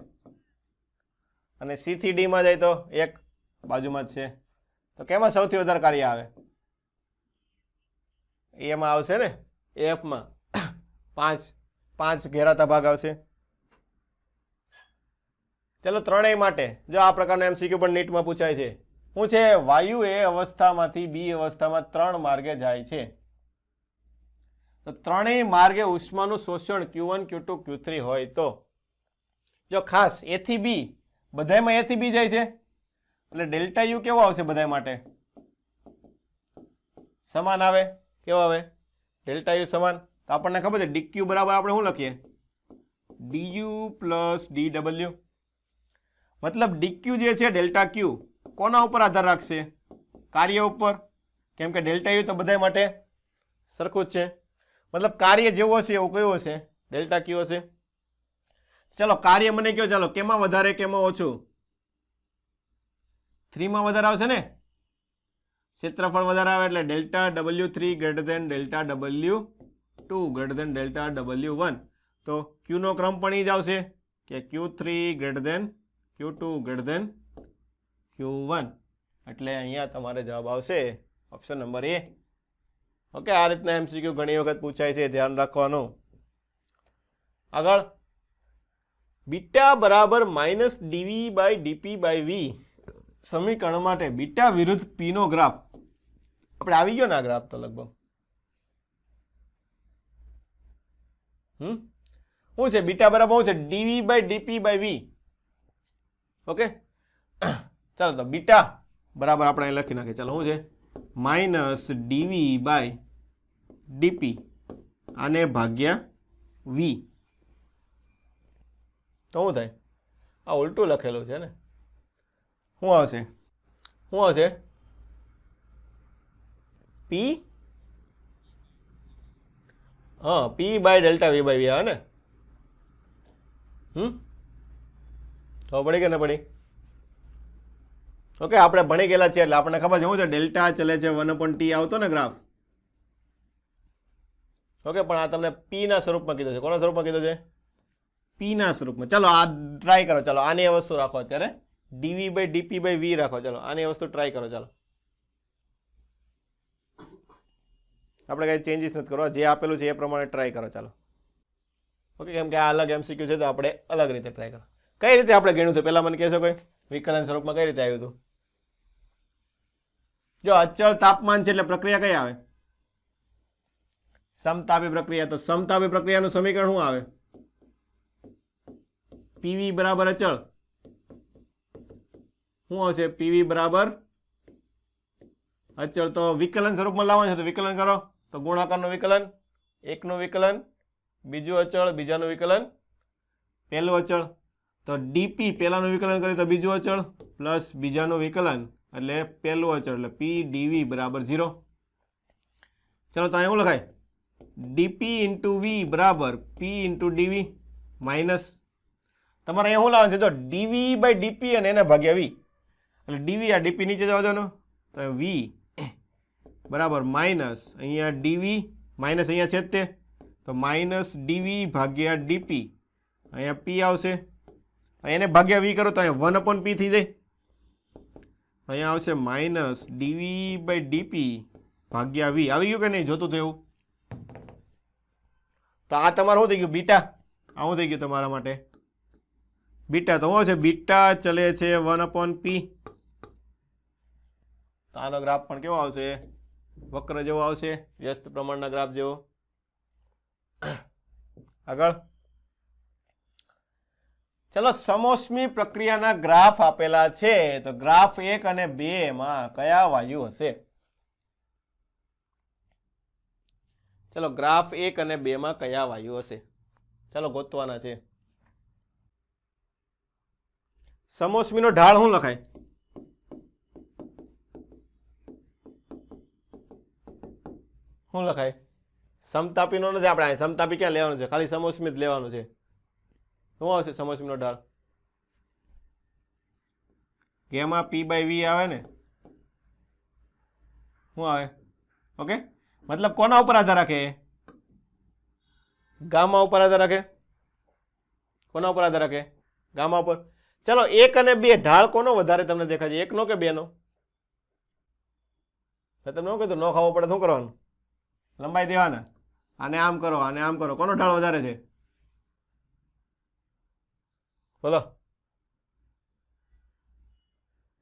અને સી થી ડી માં જાય તો 1 બાજુમાં જ છે. તો કેમાં સૌથી વધારે કાર્ય આવે? એમાં આવશે ને, એફ માં 5 ઘેરાતા ભાગ આવશે. ચલો ત્રણેય માટે જો આ પ્રકારનો એમસીક્યુ પણ નીટમાં પૂછાય છે. શું છે? વાયુ એ અવસ્થામાંથી બી અવસ્થામાં 3 માર્ગે જાય છે. તો ત્રણેય માર્ગે ઉષ્માનું શોષણ Q1 Q2 Q3 હોય તો જો ખાસ એ થી બી, બધામાં એ થી બી જાય છે એટલે ડેલ્ટા યુ કેવો આવશે? બધા માટે સમાન આવે. કેવો આવે? ડેલ્ટા યુ સમાન. તો આપણને ખબર છે ડીક્યુ બરાબર આપણે શું લખીએ? ડીયુ પ્લસ ડીડબલ્યુ. મતલબ ડીક્યુ જે છે ડેલ્ટા ક્યુ કોના ઉપર આધાર રાખશે? કાર્ય ઉપર. કેમ કે ડેલ્ટા યુ તો બધા માટે સરખું જ છે. મતલબ કાર્ય જેવો હશે એવું કયું હશે? ડેલ્ટા ક્યુ હશે. ચલો કાર્ય મને કયો. ચાલો કેમાં વધારે કેમાં ઓછું? 3 માં વધારે આવશે ને. ક્ષેત્રફળ વધારે આવે એટલે delta W3 greater than delta W2 greater than delta W1. તો ક્યુ નો ક્રમ પણ એ જ આવશે કે Q3 greater than Q2 greater than Q1. એટલે અહીંયા તમારે જવાબ આવશે ઓપ્શન નંબર એ. ઓકે, આ રીતના એમસીક્યુ ઘણી વખત પૂછાય છે, ધ્યાન રાખવાનું. આગળ બીટા બરાબર minus D V by D P by V સમીકરણ માટે બીટા વિરુદ્ધ પી નો ગ્રાફ આપણે આવી ગયો ને. આ ગ્રાફ તો લગભગ શું છે? બીટા બરાબર શું છે? D V by D P by V. Okay, ચાલો તો બીટા બરાબર આપણે અહીં લખી નાખીએ. ચાલો શું છે? માઇનસ ડીવી બાય ડીપી આને ભાગ્યા વી. તો શું થાય? આ ઉલટું લખેલું છે ને. શું આવશે? શું આવશે? પી, હા, P by delta V by V આવે ને. તો પડી કે ના પડી? ઓકે, આપણે ભણી ગયેલા છીએ એટલે આપણને ખબર છે શું છે. ડેલ્ટા ચલે છે 1/t આવતો ને ગ્રાફ. ઓકે, પણ આ તમને પી ના સ્વરૂપમાં કીધું છે. કોના સ્વરૂપમાં કીધું છે? પી ના સ્વરૂપમાં. ચલો આ ટ્રાય કરો. ચાલો આની વસ્તુ રાખો અત્યારે. D V by D P by V રાખો. ચાલો આની વસ્તુ ટ્રાય કરો. ચાલો આપણે કઈ ચેન્જીસ નથી કરવા. જે આપેલું છે એ પ્રમાણે ટ્રાય કરો. ચાલો ઓકે, કેમ કે આ અલગ એમસીક્યુ છે તો આપણે અલગ રીતે ટ્રાય કરો. કઈ રીતે આપણે ગણ્યું હતું પહેલા મને કહેશો? કોઈ વિકલન સ્વરૂપમાં કઈ રીતે આવ્યું હતું? જો અચળ તાપમાન છે એટલે પ્રક્રિયા કઈ આવે? સમતાપી પ્રક્રિયા. તો સમતાપી પ્રક્રિયાનું સમીકરણ શું આવે? પીવી બરાબર અચળ. શું આવશે? પીવી બરાબર અચળ. તો વિકલન સ્વરૂપમાં લાવવાનું છે તો વિકલન કરો. તો ગુણાકારનું વિકલન, એકનું વિકલન, બીજું અચળ, બીજાનું વિકલન, પહેલું અચળ. તો ડીપી પહેલાનું વિકલન કરીએ તો બીજું અચળ પ્લસ બીજાનું વિકલન એટલે પહેલું અચળ એટલે પી ડીવી બરાબર 0. ચલો તો અહીંયા શું લખાય? ડીપી ઇન્ટુ વી બરાબર પી ઇન્ટુ ડીવી માઇનસ તમારે અહીંયા શું લાવવાનું છે? તો ડીવી બાય ડીપી અને એને ભાગ્યા વી, એટલે ડીવી આ ડીપી નીચે જવા દેવાનો, તો વી બરાબર માઇનસ અહીંયા ડીવી માઇનસ અહીંયા છે જ તે, તો માઇનસ ડીવી ભાગ્યા ડીપી, અહીંયા પી આવશે, એને ભાગ્યા વી કરો તો અહીંયા 1/p થઈ જાય, અહીંયા આવશે માઇનસ ડીવી બાય ડીપી ભાગ્યા વી. આવી ગયું કે નહીં? જોતું તો એવું. તો આ તમારું શું થઈ ગયું? બીટા. આ શું થઈ ગયું તમારા માટે? બીટા. તો શું છે? બીટા ચલે છે 1/p. તો આનો ગ્રાફ પણ કેવો આવશે? વક્ર જેવો આવશે, વ્યસ્ત પ્રમાણના ગ્રાફ જેવો. આગળ ચલો, સમોષ્મી પ્રક્રિયાના ગ્રાફ આપેલા છે, તો ગ્રાફ 1 અને 2 માં કયા વાયુ હશે? ચલો, ગ્રાફ 1 અને 2 માં કયા વાયુ હશે? ચલો ગોતવાના છે. સમોષ્મીનો ઢાળ શું લખાય? શું લખાય? સમતાપીનો નથી, આપણે સમતાપી ક્યાં લેવાનું છે? ખાલી સમોષ્મી જ લેવાનું છે. શું આવશે સમોષ્મીનો ઢાળ? ગેમા પી બાય વી આવે ને? શું આવે? ઓકે, મતલબ કોના ઉપર આધાર રાખે? ગામા ઉપર આધાર રાખે. કોના ઉપર આધાર રાખે? ગામા ઉપર. ચલો, 1 અને 2 ઢાળ કોનો વધારે તમને દેખાય છે? 1 નો કે 2 નો? તમને શું કીધું? ન ખાવો પડે શું કરવાનું? લંબાઈ દેવાના. આને આમ કરો, આને આમ કરો. કોનો ઢાળ વધારે છે? બોલો.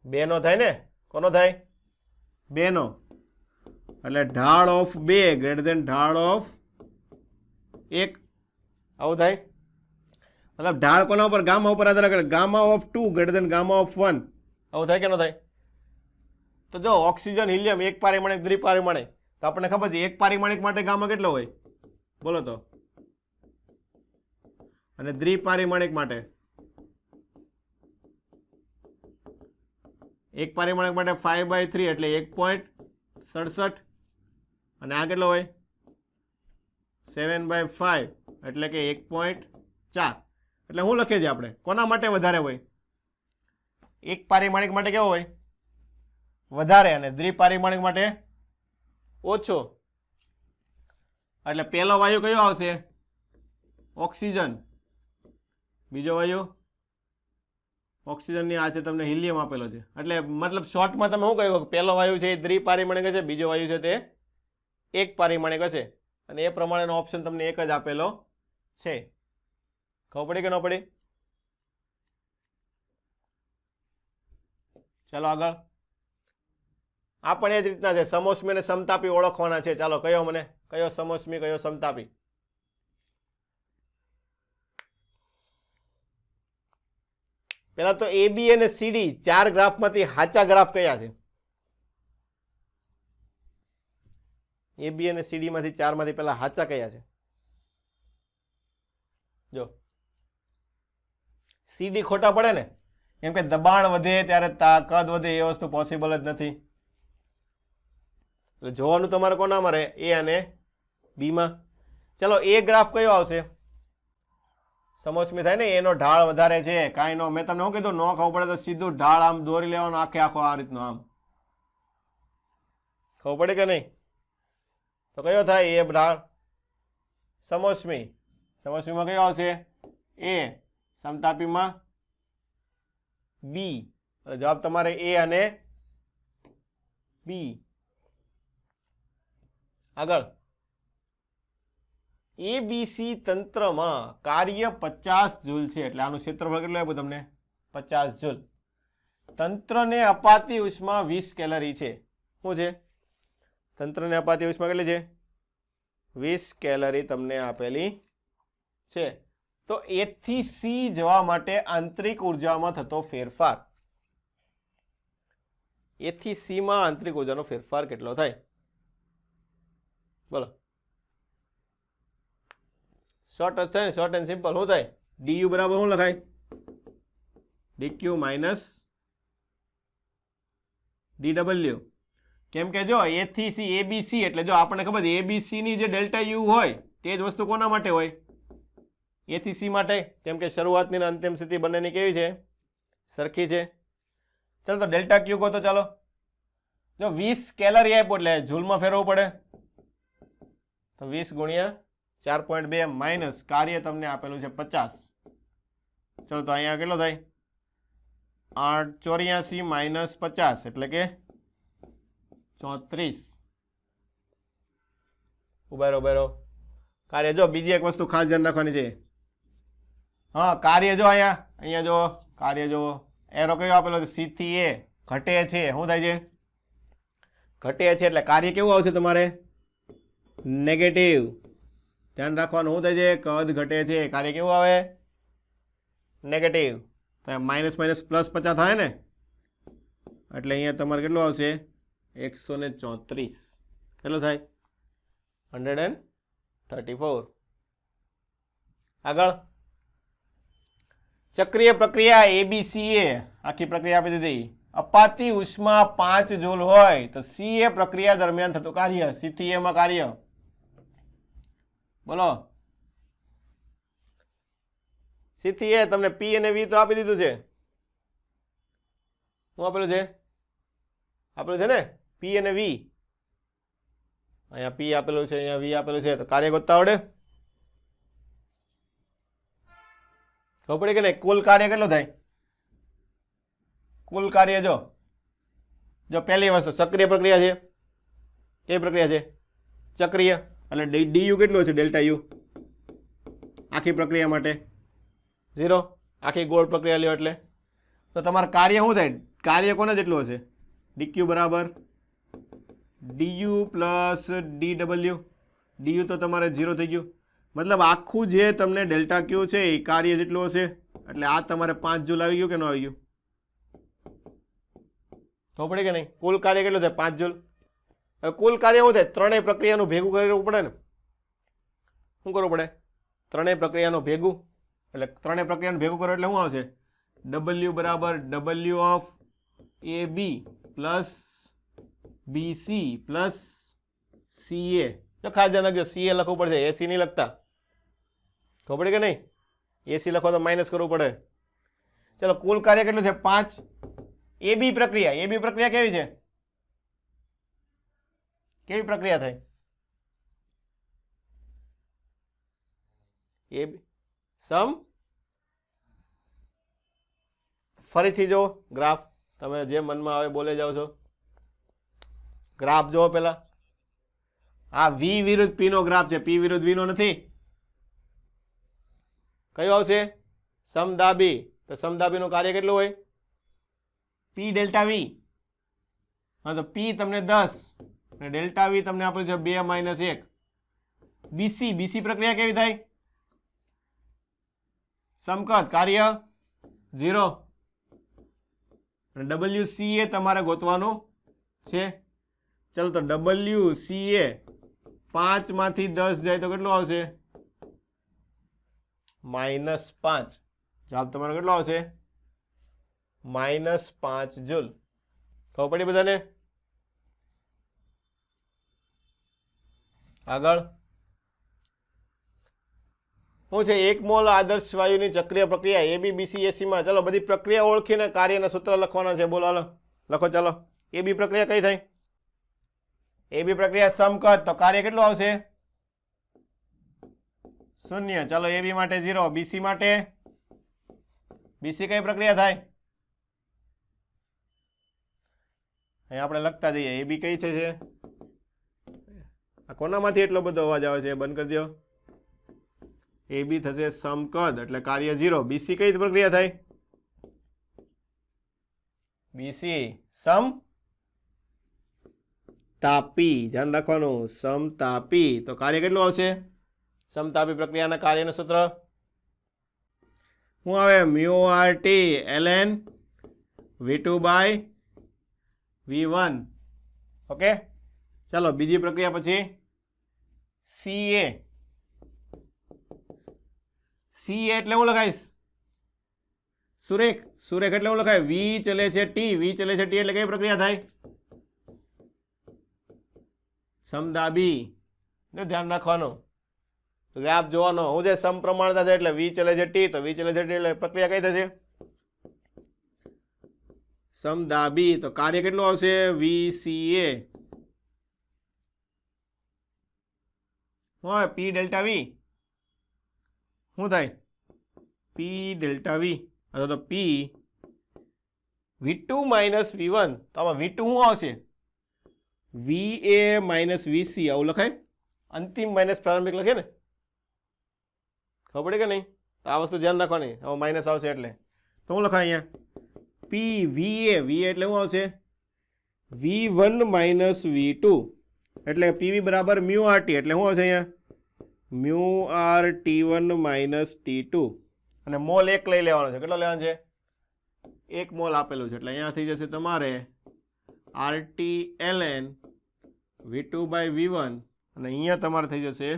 2 નો થાય ને? કોનો થાય? 2 નો. એટલે ઢાળ ઓફ 2 ગ્રેટર ધેન ઢાળ ઓફ 1. આવું થાય. મતલબ ઢાળ કોના ઉપર? ગામા ઉપર આધાર રાખે. Gamma of 2 greater than gamma of 1. આવું થાય કે ન થાય? તો જો ઓક્સિજન હિલિયમ એક પારિમાણિક દ્વિપારિમાણિક, તો આપણને ખબર છે એક પારિમાણિક માટે ગામા કેટલો હોય? બોલો તો. અને દ્વિપારિમાણિક માટે? એક પારિમાણિક માટે 5/3 એટલે 1.67, અને આ કેટલો હોય? 7/5 એટલે કે 1.4. એટલે શું લખીએ છીએ આપણે? કોના માટે વધારે હોય? એક પારિમાણિક માટે કેવો હોય? વધારે, અને દ્વિપારિમાણિક માટે ઓછો. એટલે પહેલો વાયુ કયો આવશે? ઓક્સિજન. બીજો વાયુ ઓક્સિજનની આ છે, તમને હિલિયમ આપેલો છે. એટલે મતલબ શોર્ટમાં તમે શું કહ્યું? પહેલો વાયુ છે એ દ્વિપારિમાણિક હશે, બીજો વાયુ છે તે એક પારિમાણિક હશે, અને એ પ્રમાણેનો ઓપ્શન તમને એક જ આપેલો છે. ખબર પડી કે ન પડી? ચાલો આગળ. આ પણ એ જ રીતના છે. સમોષ્મી અને સમતાપી ઓળખવાના છે. ચાલો કયો મને? કયો સમોષ્મી, કયો સમતાપી? પેલા તો AB અને CD 4 ગ્રાફમાંથી સાચા ગ્રાફ કયા છે? AB અને CD માંથી 4 માંથી પેલા સાચા કયા છે? જો CD ખોટા પડે ને, કેમ કે દબાણ વધે ત્યારે કદ વધે, એ વસ્તુ પોસિબલ જ નથી. એટલે જોવાનું તમારે કોનામાં રહે? A અને B માં. ચલો, એ ગ્રાફ કયો આવશે? સમોષ્મી થાય ને, એનો ઢાળ વધારે છે. કાંઈ નો, મેં તમને શું કીધું? ન ખબર પડે તો સીધું ઢાળ આમ દોરી લેવાનો, આખે આખો આ રીતનો આમ. ખબર પડે કે નહીં? તો કયો થાય એ ઢાળ? સમોષ્મી. સમોષ્મીમાં કયો આવશે? A. સમતાપીમાં B. જવાબ તમારે A અને B. આગળ. ABC તંત્રમાં કાર્ય 50 જૂલ છે, એટલે આનું ક્ષેત્રફળ કેટલું આપ્યું તમને? 50 જૂલ. તંત્રને અપાતી ઉષ્મા 20 કેલરી છે. શું છે? તંત્રને અપાતી ઉષ્મા કેટલી છે? 20 કેલરી તમને આપેલી છે. તો A થી C જવા માટે આંતરિક ઉર્જામાં થતો ફેરફાર. A થી C માં આંતરિક ઉર્જાનો ફેરફાર કેટલો થાય? બોલો. શોર્ટ જ છે ને, શોર્ટ એન્ડ સિમ્પલ. શું થાય? DU બરાબર શું લખાય? DQ minus DW. કેમ કે જો એ થી સી એબીસી એટલે જો આપણને ખબર છે એબીસી ની જે ડેલ્ટા યુ હોય તે જ વસ્તુ કોના માટે હોય? એ થી સી માટે, કેમ કે શરૂઆતની અને અંતિમ સ્થિતિ બંનેની કેવી છે? સરખી છે. ચાલો તો ડેલ્ટા ક્યુ કહો તો ચાલો. જો 20 કેલરી આપ્યો એટલે જૂલમાં ફેરવવું પડે, તો 20 ગુણ્યા 4.2 માઇનસ કાર્ય તમને આપેલું છે 50. ચલો તો અહીંયા કેટલો થાય? 884 માઇનસ 50 એટલે કે 34. ઉભેરો કાર્ય જો બીજી એક વસ્તુ ખાસ ધ્યાન રાખવાની છે. હા, કાર્ય જો અહીંયા જો કાર્ય જો એરો કયો આપેલો છે? સી થી એ ઘટે છે. શું થાય છે? ઘટે છે એટલે કાર્ય કેવું આવશે તમારે? નેગેટિવ. ધ્યાન રાખવાનું. શું થાય છે? કદ ઘટે છે, કાર્ય કેવું આવે? નેગેટિવ. તો માઇનસ માઇનસ પ્લસ 50 થાય ને, એટલે અહીંયા તમારે કેટલું આવશે? 134. કેટલું થાય? 134. આગળ ચક્રીય પ્રક્રિયા એબીસીએ આખી પ્રક્રિયા આપી દીધી. અપાતી ઉષ્મા 5 જૂલ હોય તો સીએ પ્રક્રિયા દરમિયાન થતું કાર્ય, સી થી એ માં કાર્ય બોલો. સી થી એ તમને પી અને વી તો આપી દીધું છે. શું આપેલું છે? આપેલું છે ને પી અને વી. અહીંયા પી આપેલું છે, અહીંયા વી આપેલું છે. તો કાર્ય ગોતતા આવડે? ખબર પડી કે નહીં? કુલ કાર્ય કેટલું થાય? કુલ કાર્ય જો પહેલી વસ્તુ સક્રિય પ્રક્રિયા છે. કઈ પ્રક્રિયા છે? ચક્રીય. એટલે ડીયુ કેટલું છે? ડેલ્ટા યુ આખી પ્રક્રિયા માટે 0. આખી ગોળ પ્રક્રિયા લ્યો એટલે તો તમારું કાર્ય શું થાય? કાર્ય કોને જેટલું હશે? ડીક્યુ બરાબર ડીયુ પ્લસ ડીડબલ્યુ. ડીયુ તો તમારે 0 થઈ ગયું. મતલબ આખું જે તમને ડેલ્ટા ક્યુ છે એ કાર્ય જેટલું હશે. એટલે આ તમારે 5 જૂલ આવી ગયું કે ન આવી ગયું? ખબર પડી કે નહીં? કુલ કાર્ય કેટલું થાય? 5 જૂલ. હવે કુલ કાર્ય શું થાય? ત્રણેય પ્રક્રિયાનું ભેગું કરવું પડે ને. શું કરવું પડે? ત્રણેય પ્રક્રિયાનું ભેગું. એટલે ત્રણેય પ્રક્રિયાનું ભેગું કરો એટલે શું આવશે? ડબલ્યુ બરાબર W of A B plus B C plus C A. જો ખાસ ધ્યાન રાખજો, સીએ લખવું પડશે, એસી નહીં લખતા. ખબર પડી કે નહીં? એસી લખો તો માઇનસ કરવું પડે. ચલો કુલ કાર્ય કેટલું છે? 5. એબી પ્રક્રિયા કેવી છે? કેવી પ્રક્રિયા થાય? એબી સમ. ફરીથી જો ગ્રાફ, તમે જે મનમાં આવે બોલે જાઓ છો. ગ્રાફ જો પેલા આ વી વિરુદ્ધ પી નો ગ્રાફ છે. પી વિરુદ્ધ વી નો નથી. કયો આવશે? સમદાબી. તો સમદાબીનું કાર્ય કેટલું હોય? P delta V. હા તો પી તમને 10 અને ડેલ્ટા વી તમને આપ્યું છે 2 માઇનસ 1. બીસી પ્રક્રિયા કેવી થાય? સમકત. કાર્ય 0. અને ડબલ્યુ સી એ તમારે ગોતવાનું છે. ચલો તો ડબલ્યુ સી એ 5 માંથી 10 જાય તો કેટલું આવશે? -5. જવાબ તમારો કેટલો આવશે? -5 જૂલ. ખબર પડી બધાને? આગળ શું છે? 1 મોલ આદર્શ વાયુની ચક્રીય પ્રક્રિયા એબી બીસી એસી માં. ચાલો બધી પ્રક્રિયા ઓળખીને કાર્યના સૂત્ર લખવાના છે. બોલો હાલો લખો. ચાલો એબી પ્રક્રિયા કઈ થાય? એબી પ્રક્રિયા સમકત. તો કાર્ય કેટલું આવશે? 0. ચાલો એબી માટે 0. બીસી માટે? બીસી કઈ પ્રક્રિયા થાય? અહીં આપણે લખતા જઈએ. એબી કઈ છે? આ કોનામાંથી એટલો બધો અવાજ આવે છે? બંધ કરી દો. એબી થશે સમકદ એટલે કાર્ય 0. બીસી કઈ પ્રક્રિયા થાય? બીસી સમ તાપી. ધ્યાન રાખવાનું, સમતાપી. તો કાર્ય કેટલું આવશે? સમતાપી પ્રક્રિયાના કાર્યનું સૂત્ર શું આવે? Mu R T ln v2 by v1. Okay, ચાલો બીજી પ્રક્રિયા પછી સીએ. સીએ એટલે હું લખાઈશ? સુરેખ. સુરેખ એટલે હું લખાય? વી ચલે છે ટી. વી ચલે છે ટી એટલે કઈ પ્રક્રિયા થાય? સમદાબી ધ્યાન રાખવાનું, ગ્રાફ જોવાનો. હું જે સમપ્રમાણતા છે એટલે વી ચલે છે ટી, તો વી ચલે છે ટી એટલે પ્રક્રિયા કઈ થશે? સમદાબી. તો કાર્ય કેટલું આવશે? VCA. હા, P ડેલ્ટા વી શું થાય? P ડેલ્ટા વી અથવા તો P V2 માઇનસ V1. તો આમાં V2 શું આવશે? VA માઇનસ VC આવું લખાય? અંતિમ માઇનસ પ્રારંભિક લખે ને, ખબર પડે કે નહીં? તો આ વસ્તુ ધ્યાન રાખવાની, હવે માઇનસ આવશે એટલે. તો શું લખાય અહીંયા? P VA. VA એટલે શું આવશે? V1 માઇનસ V2 એટલે PV બરાબર મ્યુ RT એટલે શું આવશે અહીંયા? Mu RT1 minus T2. અને મોલ 1 લઈ લેવાનો છે. કેટલો લેવાનો છે? 1 મોલ આપેલું છે એટલે અહીંયા થઈ જશે તમારે RT ln V2 by V1 અને અહીંયા તમારે થઈ જશે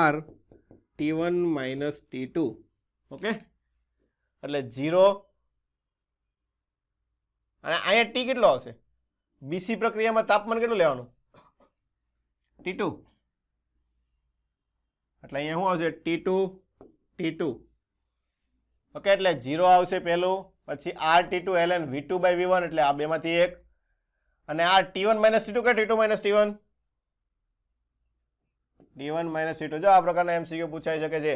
R T1 minus T2. Okay, એટલે 0 અને અહીંયા ટી કેટલો આવશે? બીસી પ્રક્રિયામાં તાપમાન કેટલું લેવાનું? T2. એટલે અહીંયા શું આવશે? T2. ઓકે, એટલે 0 આવશે પહેલું, પછી RT2 ln V2 by V1 એટલે આ બેમાંથી એક, અને આ T1 માઇનસ T2 કે T2 minus T1? T1 minus T2. જો આ પ્રકારના MCQ પૂછાઈ શકે છે.